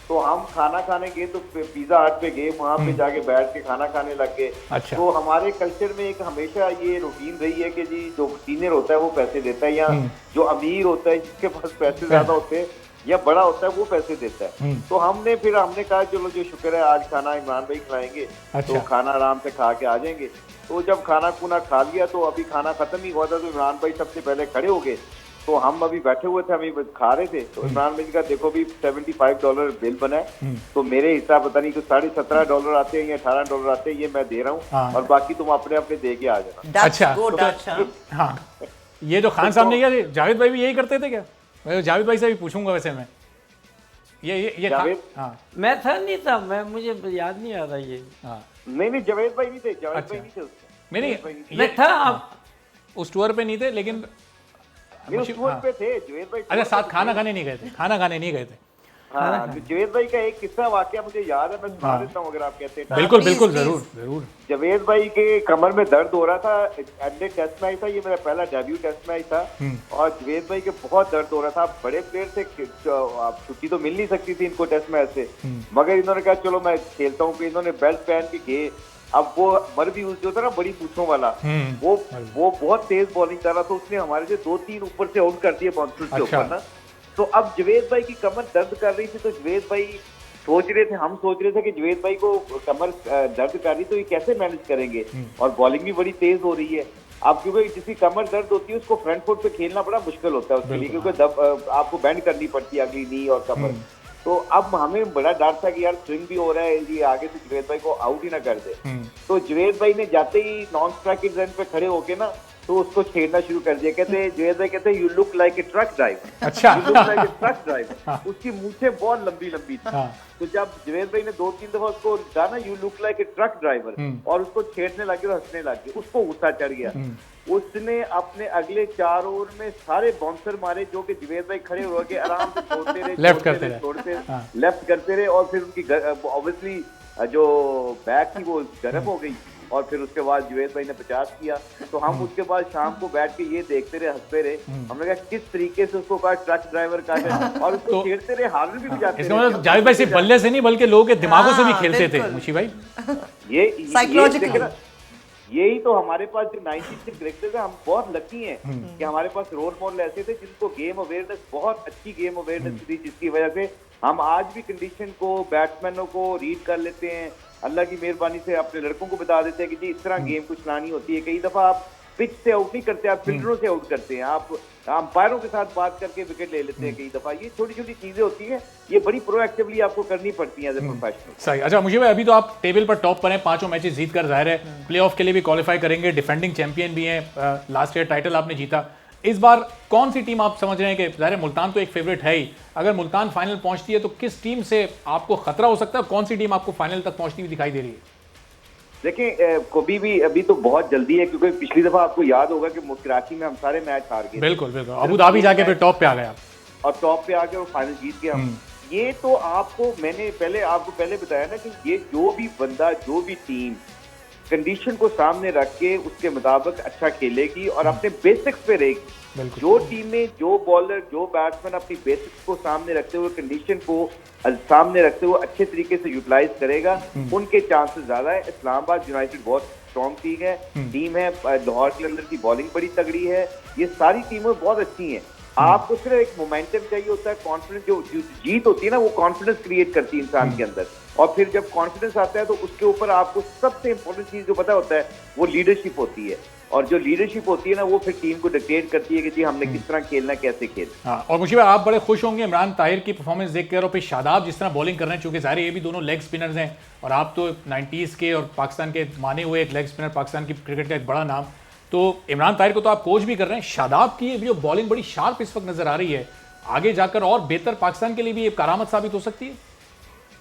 तो हम खाना खाने गए तो पिज्जा हट पे गए, वहाँ पे जाके बैठ के खाना खाने लग गए। अच्छा। तो हमारे कल्चर में एक हमेशा ये रूटीन रही है कि जी जो सीनियर होता है वो पैसे देता है, या जो अमीर होता है जिसके पास पैसे ज्यादा होते हैं या बड़ा होता है वो पैसे देता है। तो हमने कहा चलो जो शुक्र है आज खाना इमरान भाई खिलाएंगे। अच्छा। तो खाना आराम से खा के आ जाएंगे। तो जब खाना खुना खा लिया तो अभी खाना खत्म ही हुआ था, तो इमरान भाई सबसे पहले खड़े हो गए। तो हम अभी बैठे हुए थे, हम अभी खा रहे थे, तो इमरान भाई का देखो भी $75 बिल बना है। तो मेरे हिसाब पता नहीं तो $17.5 आते हैं या $18 आते हैं, ये मैं दे रहा हूँ, और बाकी तुम अपने अपने दे के आ जाना। अच्छा, हाँ, ये जो खान साहब ने किया, जावेद भाई भी यही करते थे क्या? मैं जावेद भाई से भी पूछूंगा वैसे मैं। ये जावेद, हाँ, मैं था नहीं था, मुझे याद नहीं आ रहा ये। हाँ, नहीं जावेद भाई नहीं थे, जावेद अच्छा। भाई नहीं थे उसमें। नहीं मैं था, आप उस टूर पे नहीं थे, लेकिन उस टूर पे थे जावेद भाई। अच्छा, साथ खाना खाने नहीं गए थे, खाना खाने नहीं गए थे। हाँ, तो जावेद भाई का एक किस्सा वाकया मुझे याद है, मैं सुना देता हूँ अगर आप कहते हैं। बिल्कुल please, बिल्कुल, please। जरूर जरूर। जावेद भाई के कमर में दर्द हो रहा था, अगले टेस्ट मैच था, ये मेरा पहला डेब्यू टेस्ट मैच था, और जावेद भाई के बहुत दर्द हो रहा था। बड़े प्लेयर थे, छुट्टी तो मिल नहीं सकती थी इनको टेस्ट मैच से, मगर इन्होंने कहा चलो मैं खेलता हूँ। कि इन्होंने बेल्ट पहन के गए। अब वो मर्द यूज जो था ना बड़ी पूछों वाला, वो बहुत तेज बॉलिंग कर रहा था, उसने हमारे से 2-3 ऊपर से आउट कर दिए बाउंसर्स के ऊपर ना। तो अब जावेद भाई की कमर दर्द कर रही थी, तो जावेद भाई हम सोच रहे थे कि जावेद भाई को कमर दर्द कर रही तो ये कैसे मैनेज करेंगे, और बॉलिंग भी बड़ी तेज हो रही है। अब क्योंकि जिसकी कमर दर्द होती है उसको फ्रंट फुट पे खेलना बड़ा मुश्किल होता है उसके लिए, क्योंकि आपको बैंड करनी पड़ती है अगली नी और कमर। तो अब हमें बड़ा डर था कि यार स्विंग भी हो रहा है, ये आगे से जावेद भाई को आउट ही ना कर दे। तो जावेद भाई ने जाते ही नॉन स्ट्राइकिंग जोन पे खड़े होके ना तो उसको छेड़ना शुरू कर दिया। कहते जावेद भाई कहते you look like a truck driver. अच्छा। You look like a truck driver. उसकी मूछें बहुत लंबी लंबी थी। तो जब जावेद भाई ने 2-3 दफा उसको कहा ना you look like a truck driver, और उसको छेड़ने लगे और हंसने लगे, उसको गुस्सा चढ़ गया। उसने अपने अगले 4 ओवर में सारे बाउंसर मारे जो कि जावेद भाई खड़े हो के आराम से छोड़ते रहे, लेफ्ट करते रहे, और फिर उनकी ऑब्वियसली जो बैक थी वो गर्म हो गई, और फिर उसके बाद जावेद भाई ने 50 किया। तो हम उसके बाद शाम को बैठ के ये देखते रहे, हंसते रहे। हमने कहा किस तरीके से उसको कहा ट्रक ड्राइवर का है, और उसको छेड़ते रहे, हार्डर भी बजाते इसका मतलब जावेद भाई सिर्फ बल्ले से नहीं बल्कि लोगों के दिमागों से भी खेलते थे मुशी भाई। यही तो हमारे पास जो 90s के क्रिकेटर्स हैं, हम बहुत लकी हैं कि हमारे पास रोल मॉडल ऐसे थे जिनको गेम अवेयरनेस, बहुत अच्छी गेम अवेयरनेस थी, जिसकी वजह से हम आज भी कंडीशन को, बैट्समैनों को रीड कर लेते हैं। अल्लाह की मेहरबानी से अपने लड़कों को बता देते हैं कि जी इस तरह गेम को चलानी होती है। कई दफा आप पिच से आउट नहीं करते, आप फील्डरों से आउट करते हैं, आप अंपायरों के साथ बात करके विकेट ले लेते हैं। कई दफा ये छोटी छोटी चीजें होती हैं, ये बड़ी प्रोएक्टिवली आपको करनी पड़ती हैं एज ए प्रोफेशनल। सही। अच्छा मुझे भाई, अभी तो आप टेबल पर टॉप पर हैं, 5 मैचेस जीत कर, जाहिर है प्लेऑफ के लिए भी क्वालिफाई करेंगे, डिफेंडिंग चैंपियन भी हैं, लास्ट ईयर टाइटल आपने जीता। इस बार कौन सी टीम आप समझ रहे हैं कि, जाहिर है मुल्तान तो एक फेवरेट है ही, अगर मुल्तान फाइनल पहुंचती है तो किस टीम से आपको खतरा हो सकता है, कौन सी टीम आपको फाइनल तक पहुंचती हुई दिखाई दे रही है? देखिए कभी भी अभी तो बहुत जल्दी है, क्योंकि पिछली दफा आपको याद होगा कि कराची में हम सारे मैच हार गए। बिल्कुल बिल्कुल, अबू धाबी जाके फिर टॉप पे आ गया, और टॉप पे आके वो फाइनल जीत गया। ये तो आपको मैंने पहले बताया ना कि ये जो भी बंदा, जो भी टीम कंडीशन को सामने रख के उसके मुताबिक अच्छा खेलेगी और अपने बेसिक्स पे रहेगी। जो टीमें, जो बॉलर, जो बैट्समैन अपनी बेसिक्स को सामने रखते हुए, कंडीशन को सामने रखते हुए अच्छे तरीके से यूटिलाइज करेगा, उनके चांसेस ज्यादा है। इस्लामाबाद यूनाइटेड बहुत स्ट्रॉन्ग टीम है, लाहौर के अंदर की बॉलिंग बड़ी तगड़ी है, ये सारी टीमें बहुत अच्छी हैं। आपको सिर्फ एक मोमेंटम चाहिए होता है, कॉन्फिडेंस। जो जीत होती है ना, वो कॉन्फिडेंस क्रिएट करती है इंसान के अंदर, और फिर जब कॉन्फिडेंस आता है तो उसके ऊपर आपको सबसे इंपॉर्टेंट चीज जो पता होता है वो लीडरशिप होती है, और जो लीडरशिप होती है ना वो फिर टीम को डिक्टेट करती है कि जी हमने किस तरह खेलना, कैसे खेलना। हाँ, और मुझे आप बड़े खुश होंगे इमरान ताहिर की परफॉर्मेंस देखकर, और फिर शादाब जिस तरह बॉलिंग कर रहे हैं, चूंकि ज़ाहिर ये भी दोनों लेग स्पिनर्स हैं, और आप तो 90s के और पाकिस्तान के माने हुए एक लेग स्पिनर, पाकिस्तान की क्रिकेट का एक बड़ा नाम, तो इमरान ताहिर को तो आप कोच भी कर रहे हैं, शादाब की जो बॉलिंग बड़ी शार्प इस वक्त नजर आ रही है, आगे जाकर और बेहतर पाकिस्तान के लिए भी एक करामत साबित हो सकती है।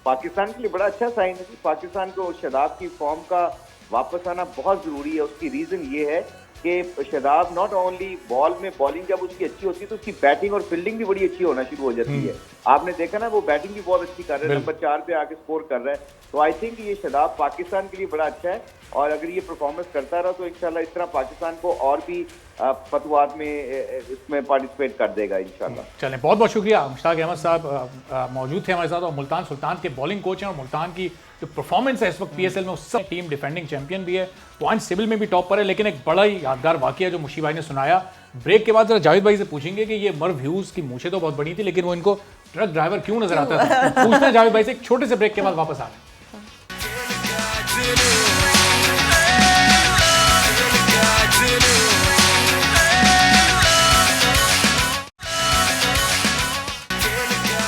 पाकिस्तान के लिए बड़ा अच्छा साइन है। पाकिस्तान को शादाब की फॉर्म का वापस आना बहुत जरूरी है। उसकी रीजन ये है कि शदाब नॉट ओनली बॉल में बॉलिंग जब उसकी अच्छी होती है तो उसकी बैटिंग और फील्डिंग भी बड़ी अच्छी होना शुरू हो जाती है। आपने देखा ना, वो बैटिंग भी बहुत अच्छी कर रहे हैं, नंबर 4 पे आके स्कोर कर रहा है। तो आई थिंक ये शदाब पाकिस्तान के लिए बड़ा अच्छा है, और अगर ये परफॉर्मेंस करता रहा तो इंशाल्लाह इस तरह पाकिस्तान को और भी फतवात में इसमें पार्टिसिपेट कर देगा इंशाल्लाह। चलें, बहुत बहुत शुक्रिया। मुश्ताक अहमद साहब मौजूद थे हमारे साथ, और मुल्तान सुल्तान के बॉलिंग कोच हैं, और मुल्तान की जो परफॉर्मेंस है इस वक्त पीएसएल में, उस सब टीम डिफेंडिंग चैंपियन भी है, पॉइंट्स टेबल में भी टॉप पर है। लेकिन एक बड़ा ही यादगार वाकया जो मुशी भाई ने सुनाया, ब्रेक के बाद जरा जावेद भाई से पूछेंगे कि ये मर्व ह्यूज की मूछें तो बहुत बड़ी थी, लेकिन वो इनको ट्रक ड्राइवर क्यों नजर आता था। पूछना है जावेद भाई से, एक छोटे से ब्रेक के बाद वापस आ रहे हैं।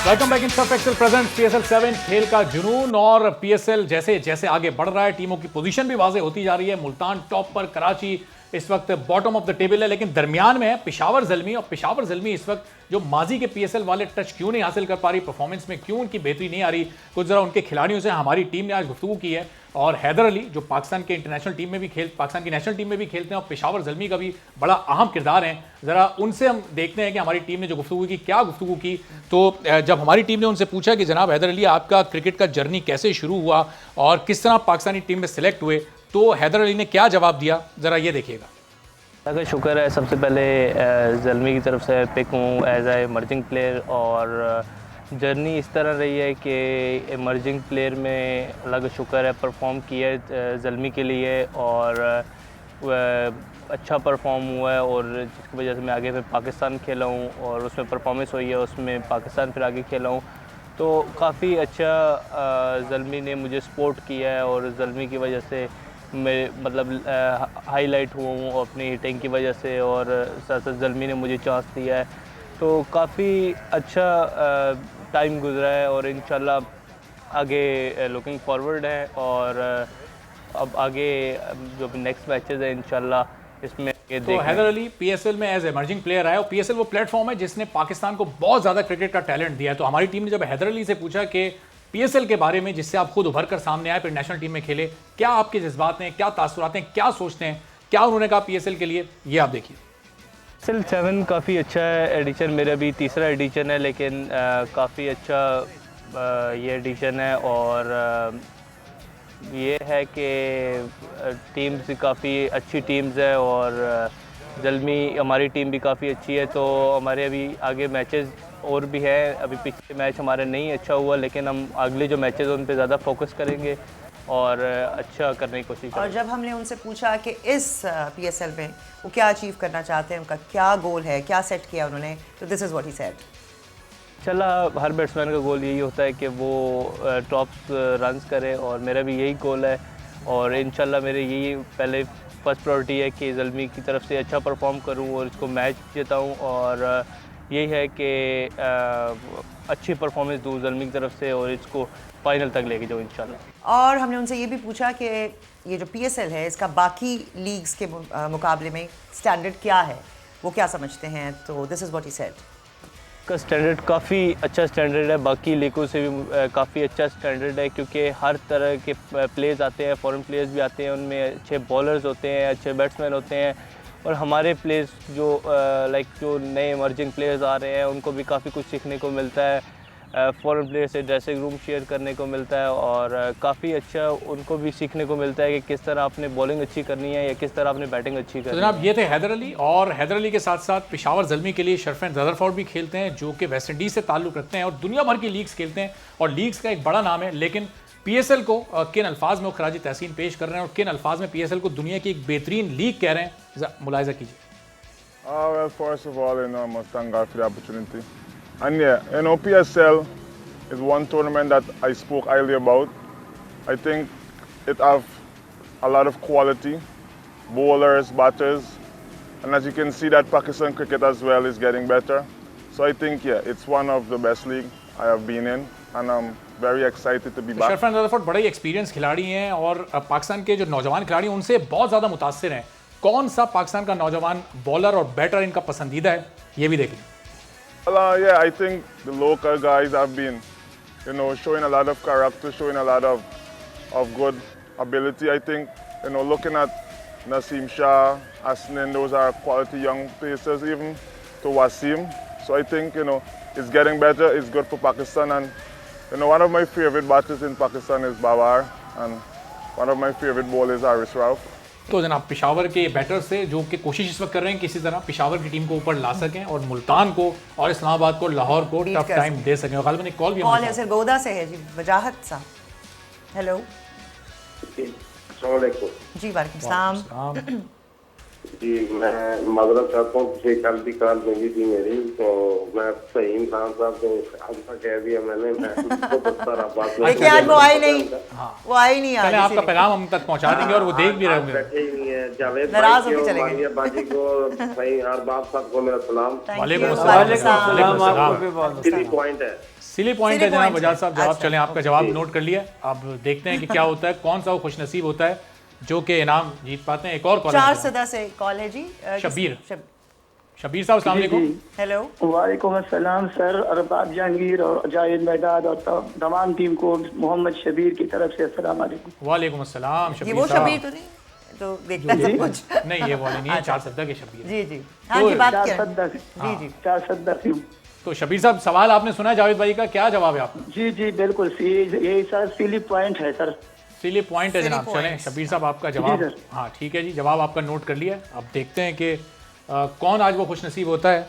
Welcome back in Surf Excel present PSL 7 खेल का जुनून। और पीएसएल जैसे जैसे आगे बढ़ रहा है, टीमों की पोजीशन भी वाज़ेह होती जा रही है। मुल्तान टॉप पर, कराची इस वक्त बॉटम ऑफ द टेबल है, लेकिन दरमियान में है पेशावर ज़ल्मी। और पेशावर ज़ल्मी इस वक्त जो माजी के पीएसएल वाले टच क्यों नहीं हासिल कर पा रही, परफॉर्मेंस में क्यों उनकी बेहतरी नहीं आ रही, कुछ ज़रा उनके खिलाड़ियों से हमारी टीम ने आज गुफ्तगू की है। और हैदर अली जो पाकिस्तान के इंटरनेशनल टीम में भी पाकिस्तान की नेशनल टीम में भी खेलते हैं, और पेशावर ज़ल्मी का भी बड़ा अहम किरदार है। ज़रा उनसे हम देखते हैं कि हमारी टीम ने जो गुफ्तगू की, क्या गुफ्तगू की। तो जब हमारी टीम ने उनसे पूछा कि जनाब हैदर अली, आपका क्रिकेट का जर्नी कैसे शुरू हुआ और किस तरह पाकिस्तानी टीम में सिलेक्ट हुए, तो हैदर अली ने क्या जवाब दिया, ज़रा ये देखिएगा। अगर शुक्र है, सबसे पहले ज़ल्मी की तरफ से पिक हूँ एज ए इमर्जिंग प्लेयर, और जर्नी इस तरह रही है कि इमर्जिंग प्लेयर में अल्लाह का शुक्र है परफॉर्म किया है ज़ल्मी के लिए, और अच्छा परफॉर्म हुआ है, और जिसकी वजह से मैं आगे फिर पाकिस्तान खेला हूँ और उसमें परफॉर्मेंस हुई है, उसमें पाकिस्तान फिर आगे खेला हूँ। तो काफ़ी अच्छा ज़ल्मी ने मुझे सपोर्ट किया है, और ज़ल्मी की वजह से मैं मतलब हाईलाइट हुआ हूँ अपनी हिटिंग की वजह से, और साथ साथ ज़ल्मी ने मुझे चांस दिया है। तो काफ़ी अच्छा टाइम गुजरा है, और इंशाल्लाह आगे लुकिंग फॉरवर्ड है, और अब आगे जो नेक्स्ट मैचेस है इंशाल्लाह इसमें तो हैदर अली पीएसएल में एज इमर्जिंग प्लेयर आया, और पीएसएल वो प्लेटफॉर्म है जिसने पाकिस्तान को बहुत ज़्यादा क्रिकेट का टैलेंट दिया है। तो हमारी टीम ने जब हैदर अली से पूछा कि पीएसएल के बारे में, जिससे आप खुद उभर कर सामने आए, फिर नेशनल टीम में खेले, क्या आपके जज्बात हैं, क्या तासुरात हैं, क्या सोचते हैं, क्या उन्होंने कहा पीएसएल के लिए, ये आप देखिए। पीएसएल 7 काफ़ी अच्छा एडिशन, मेरा भी तीसरा एडिशन है, लेकिन काफ़ी अच्छा ये एडिशन है। और ये है कि टीम्स काफ़ी अच्छी टीम्स है, और ज़ल्मी हमारी टीम भी काफ़ी अच्छी है। तो हमारे अभी आगे मैचेस और भी है, अभी पिछले मैच हमारा नहीं अच्छा हुआ, लेकिन हम अगले जो मैचेस उन पे ज़्यादा फोकस करेंगे और अच्छा करने की कोशिश करेंगे। और जब हमने उनसे पूछा कि इस पीएसएल में वो क्या अचीव करना चाहते हैं, उनका क्या गोल है, क्या सेट किया उन्होंने, तो this is what he said. चला, हर बैट्समैन का गोल यही होता है कि वो टॉप रन्स करे, और मेरा भी यही गोल है, और इंशाल्लाह मेरे यही पहले फर्स्ट प्रायोरिटी है कि ज़ल्मी की तरफ से अच्छा परफॉर्म करूं और इसको मैच जिताऊं, और यही है कि अच्छी परफॉर्मेंस दूँ ज़ल्मी की तरफ से और इसको फाइनल तक लेके जाऊँ इंशाल्लाह। और हमने उनसे ये भी पूछा कि ये जो पीएसएल है इसका बाकी लीग्स के मुकाबले में स्टैंडर्ड क्या है, वो क्या समझते हैं, तो this is what he said. का स्टैंडर्ड काफ़ी अच्छा स्टैंडर्ड है, बाकी लीगों से भी काफ़ी अच्छा स्टैंडर्ड है, क्योंकि हर तरह के प्लेयर्स आते हैं, फॉरेन प्लेयर्स भी आते हैं, उनमें अच्छे बॉलर्स होते हैं, अच्छे बैट्समैन होते हैं, और हमारे प्लेयर्स जो जो नए इमर्जिंग प्लेयर्स आ रहे हैं उनको भी काफ़ी कुछ सीखने को मिलता है, फॉरेन प्लेयर से ड्रेसिंग रूम शेयर करने को मिलता है, और काफ़ी अच्छा उनको भी सीखने को मिलता है कि किस तरह आपने बॉलिंग अच्छी करनी है या किस तरह आपने बैटिंग अच्छी करनी है। जनाब, ये थे हैदर अली, और हैदर अली के साथ साथ पेशावर ज़ल्मी के लिए शरफैन रदरफोर्ड भी खेलते हैं, जो कि वेस्ट इंडीज़ से ताल्लुक़ रखते हैं और दुनिया भर की लीग्स खेलते हैं, और लीग्स का एक बड़ा नाम है। लेकिन पीएसएल को किन अल्फाज में खराजी तहसीन पेश कर रहे हैं और किन अल्फाज में पीएसएल को दुनिया की एक बेहतरीन लीग कह रहे हैं, मुलाहिजा कीजिए। Well, first of all, I must thank God for the opportunity. And yeah, PSL is one tournament that I spoke highly about. I think it have a lot of quality, bowlers, batters, and as you can see that Pakistan cricket as well is getting better. So I think, it's one of the best league I have been in, and I'm very excited to be back. Sherfane Rutherford बड़े experience खिलाड़ी हैं, और पाकिस्तान के जो नौजवान खिलाड़ी हैं उनसे बहुत ज़्यादा मुतासिर हैं। कौन सा पाकिस्तान का नौजवान बॉलर और बैटर इनका पसंदीदा है, ये भी देख लें। Well, yeah, I think the local guys have been, showing a lot of character, showing a lot of good ability. I think, looking at Naseem Shah, Hasnain, those are quality young pacers even, to Wasim. So I think, it's getting better, it's good for Pakistan. And, one of my favorite batters in Pakistan is Bawar, and one of my favorite bowlers is Haris Rauf. तो जनाब पेशावर के batter से जो कि कोशिश इस वक्त कर रहे हैं किसी तरह पेशावर की टीम को ऊपर ला सकें और मुल्तान को और इस्लामाबाद को, लाहौर को टफ टाइम दे सकें। गालिबन एक कॉल भी कॉल है सरगोदा से है जी, वजाहत साहब। हेलो अस्सलाम वालेकुम। जी वालेकुम सलाम। जी मैं माजरत चाहता हूँ, पिछले कल भी कॉल मिली थी मेरी, तो मैं फहीम खान साहब को आज का कह दिया मैंने, मैं उसको बता रहा बात। देखिए आज वो आई नहीं, वो आई नहीं आज। आपका पैगाम हम तक पहुंचा देंगे और वो देख भी रहे होंगे। बैठे ही नहीं है। जावेद नाराज भाई होके को, चले गए। मानिया बाजी को, फहीम अरबाब साहब को मेरा सलाम। वालेकुम अस्सलाम। सिली पॉइंट है, सिली पॉइंट है जनाब वजाहत साहब। जवाब चलें, आपका जवाब नोट कर लिया। अब देखते हैं कि क्या होता है, कौन सा वो खुशनसीब होता है जो कि इनाम जीत पाते हैं। एक और कॉल 4 सदा से कॉल है जी। शबीर साहब अस्सलाम वालेकुम। हेलो वालेकुम अस्सलाम सर, अरबाब जहांगीर और जावेद मेहदाद और तमाम टीम को मोहम्मद शबीर की तरफ से अस्सलाम वालेकुम। वालेकुम अस्सलाम। ये वो शबीर तो नहीं, तो देखता है सब कुछ। नहीं ये वाले नहीं है, 4 सदा के शबीर। जी जी हाँ जी, बात चार करें। सद्दा जी जी 4 सद्दा से हूँ। तो शबीर साहब सवाल आपने सुना है जावेद भाई का, क्या जवाब है आपका? जी जी बिल्कुल, यही सर सिली पॉइंट है सर। सिली पॉइंट है जनाब। चलें शबीर साहब आपका जवाब, सर। हाँ ठीक है जी, जवाब आपका नोट कर लिया। अब देखते हैं कि कौन आज वो खुशनसीब होता है।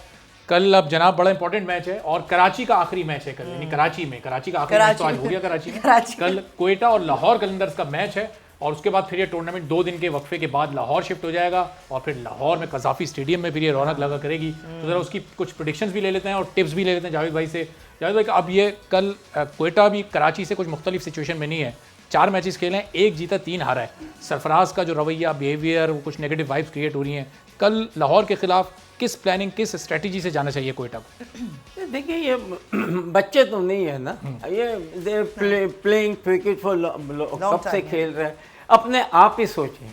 कल अब जनाब बड़ा इंपॉर्टेंट मैच है और कराची का आखिरी मैच है कल, यानी कराची का आखिरी मैच तो आज हो गया कराची में। कल क्वेटा और लाहौर कलंदर्स का मैच है और उसके बाद फिर ये टूर्नामेंट 2 दिन के वक्फे के बाद लाहौर शिफ्ट हो जाएगा और फिर लाहौर में कज़ाफ़ी स्टेडियम में फिर ये रौनक लगा करेगी। तो ज़रा उसकी कुछ प्रेडिक्शंस भी ले लेते हैं और टिप्स भी ले लेते हैं जावेद भाई से। जावेद भाई अब ये कल क्वेटा भी कराची से कुछ मुख्तलिफ सिचुएशन में नहीं है, 4 मैचेस खेले हैं, 1 जीता 3 हारा है। सरफराज का जो रवैया, बिहेवियर, वो कुछ नेगेटिव वाइब्स क्रिएट हो रही हैं। कल लाहौर के खिलाफ किस प्लानिंग, किस स्ट्रेटजी से जाना चाहिए क्वेटा को? देखिए ये बच्चे तो नहीं है ना, ये प्लेइंग क्रिकेट फॉर कब से खेल रहे हैं, अपने आप ही सोचें।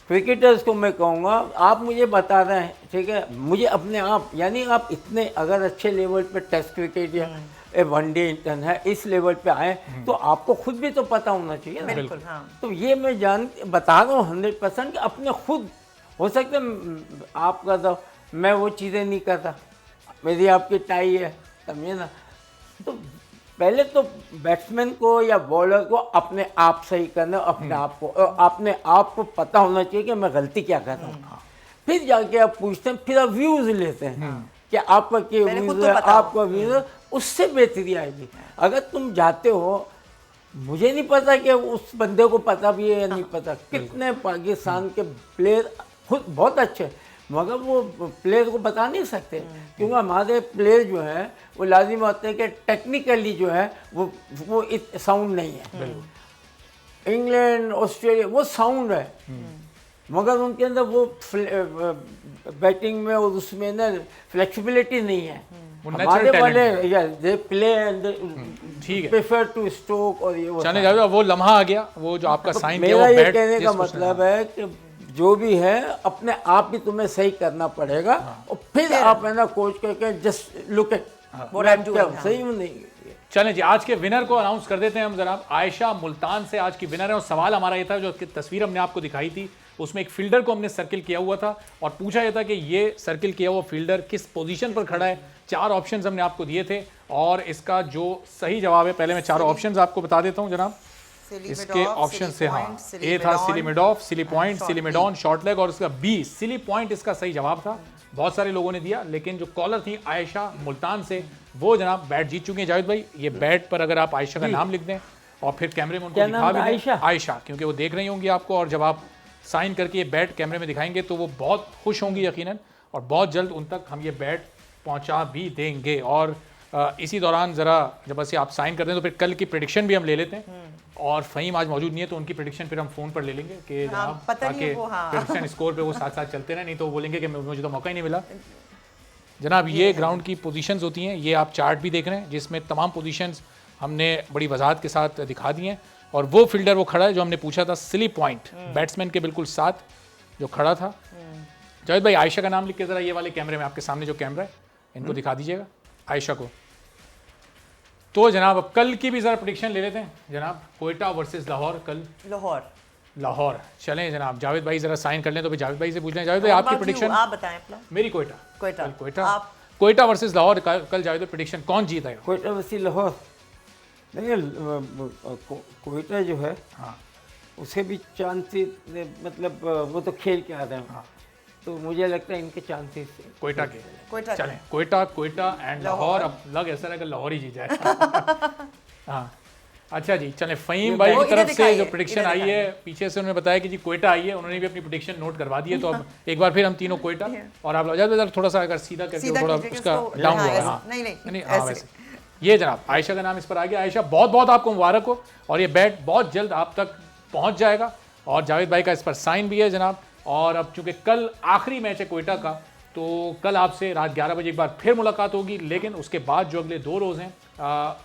क्रिकेटर्स को मैं कहूँगा, आप मुझे बता रहे हैं, ठीक है, मुझे अपने आप, यानी आप इतने अगर अच्छे लेवल पे टेस्ट क्रिकेट या वनडे इंटर्न है इस लेवल पे आए तो आपको खुद भी तो पता होना चाहिए ना। बिल्कुल हाँ। तो ये मैं बता रहा हूँ 100% कि अपने खुद, हो सकता है आपका तो मैं वो चीज़ें नहीं करता, मेरी आपकी टाई है, समझे ना। तो पहले तो बैट्समैन को या बॉलर को अपने आप सही करना, अपने आप को, अपने आप को पता होना चाहिए कि मैं गलती क्या कर रहा हूँ। फिर जाके आप पूछते हैं, फिर आप व्यूज़ लेते हैं कि आपका क्या व्यूज़ है, आपका व्यूज़ है, उससे बेहतरी आएगी। अगर तुम जाते हो, मुझे नहीं पता कि उस बंदे को पता भी है या नहीं पता, कितने पाकिस्तान के प्लेयर खुद बहुत अच्छे, मगर वो प्लेयर को बता नहीं सकते क्योंकि हमारे प्लेयर जो हैं वो लाजिम होते हैं कि टेक्निकली जो है वो साउंड नहीं है। इंग्लैंड, ऑस्ट्रेलिया वो साउंड है मगर उनके अंदर वो बैटिंग में और उसमें ना फ्लेक्सिबिलिटी नहीं है। हमारे वाले दे प्ले ठीक है, प्रेफर टू स्ट्रोक और ये चले जाओ, वो लम्हा आ गया, वो जो आपका साइन किया, मेरा वो ये कहने का मतलब है कि जो भी है अपने आप ही तुम्हें सही करना पड़ेगा और फिर आप है ना कोच करके जस्ट लुक एट सही नहीं। चलें जी, आज के विनर को अनाउंस कर देते हैं हम जनाब। आयशा मुल्तान से आज की विनर है और सवाल हमारा ये था, जो तस्वीर हमने आपको दिखाई थी उसमें एक फील्डर को हमने सर्किल किया हुआ था और पूछा यह था कि ये सर्किल किया हुआ फील्डर किस पोजीशन पर खड़ा है। 4 ऑप्शंस हमने आपको दिए थे और इसका जो सही जवाब है, पहले मैं 4 ऑप्शंस आपको बता देता हूं जनाब। इसके ऑप्शन से हाँ, ए था silly mid off, silly point, silly mid on, short leg और इसका बी सिली पॉइंट इसका सही जवाब था। बहुत सारे लोगों ने दिया, लेकिन जो कॉलर थी आयशा मुल्तान से, वो जनाब बैट जीत चुके हैं। जावेद भाई, ये बैट पर अगर आप आयशा का नाम लिख दें और फिर कैमरे में उनको दिखा भी दें, आयशा, क्योंकि वो देख रही होंगी आपको, और जब आप साइन करके ये बैट कैमरे में दिखाएंगे तो वो बहुत खुश होंगी यकीनन, और बहुत जल्द उन तक हम ये बैट पहुंचा भी देंगे। और इसी दौरान ज़रा जब ऐसे आप साइन करते हैं तो फिर कल की प्रेडिक्शन भी हम ले लेते हैं। और फ़हीम आज मौजूद नहीं है तो उनकी प्रेडिक्शन फिर हम फ़ोन पर ले लेंगे कि जनाब ताकि प्रेडिक्शन स्कोर पे वो साथ साथ चलते रहे, नहीं तो वो बोलेंगे कि मुझे तो मौका ही नहीं मिला। जनाब ये ग्राउंड की पोजीशंस होती हैं, ये आप चार्ट भी देख रहे हैं जिसमें तमाम पोजीशंस हमने बड़ी वजाहत के साथ दिखा दी हैं। और वो फील्डर वो खड़ा है जो हमने पूछा था, सिली पॉइंट, बैट्समैन के बिल्कुल साथ जो खड़ा था। जावेद भाई, आयशा का नाम लिख के ज़रा ये वाले कैमरे में, आपके सामने जो कैमरा है इनको दिखा दीजिएगा आयशा को। तो जनाब अब कल की भी ज़रा प्रेडिक्शन ले लेते हैं जनाब। क्वेटा वर्सेस लाहौर, कल लाहौर। चलें जनाब, जावेद भाई जरा साइन कर लें तो भी जावेद भाई से पूछ लें। जावेद भाई आपकी प्रेडिक्शन? आप बताएं अपना। मेरी कोयटा। कोयटा। कोयटा कोयटा वर्सेस लाहौर। कल जावेद भाई प्रेडिक्शन कौन जीतेगा? कोयटा वर्सेस लाहौर। देखिए कोयटा जो है, हाँ, उसे भी चांसेस, मतलब वो तो खेल के आ रहे हैं, तो मुझे लगता है इनके चांसेस कोयटा के। कोयटा चलें कोयटा एंड लाहौर। अब लग ऐसा है कि लाहौर ही जीत जाए। हाँ अच्छा जी, चलें फ़हीम भाई की तरफ से जो प्रेडिक्शन आई है, पीछे से उन्होंने बताया कि जी कोयटा आई है, उन्होंने भी अपनी प्रेडिक्शन नोट करवा दी है। तो अब एक बार फिर हम तीनों कोयटा और आप लौजाद थोड़ा सा अगर सीधा करके थोड़ा उसका डाउन हुआ। नहीं हाँ वैसे ये जनाब आयशा का नाम इस पर आ गया। आयशा बहुत बहुत आपको मुबारक हो और ये बैट बहुत जल्द आप तक पहुंच जाएगा और जावेद भाई का इस पर साइन भी है जनाब। और अब चूंकि कल आखिरी मैच है कोयटा का, तो कल आपसे रात 11 बजे एक बार फिर मुलाकात होगी, लेकिन उसके बाद जो अगले 2 रोज़ हैं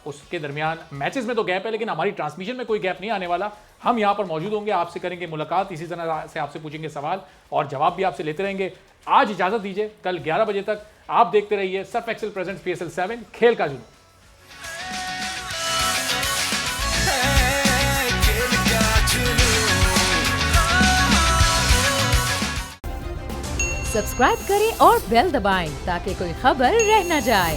उसके दरमियान मैचेस में तो गैप है, लेकिन हमारी ट्रांसमिशन में कोई गैप नहीं आने वाला। हम यहाँ पर मौजूद होंगे, आपसे करेंगे मुलाकात, इसी तरह से आपसे पूछेंगे सवाल और जवाब भी आपसे लेते रहेंगे। आज इजाज़त दीजिए, कल 11 बजे तक आप देखते रहिए सर्फ एक्सेल प्रेजेंट्स PSL 7 खेल का जुनून। सब्सक्राइब करें और बेल दबाएं ताकि कोई खबर रह न जाए।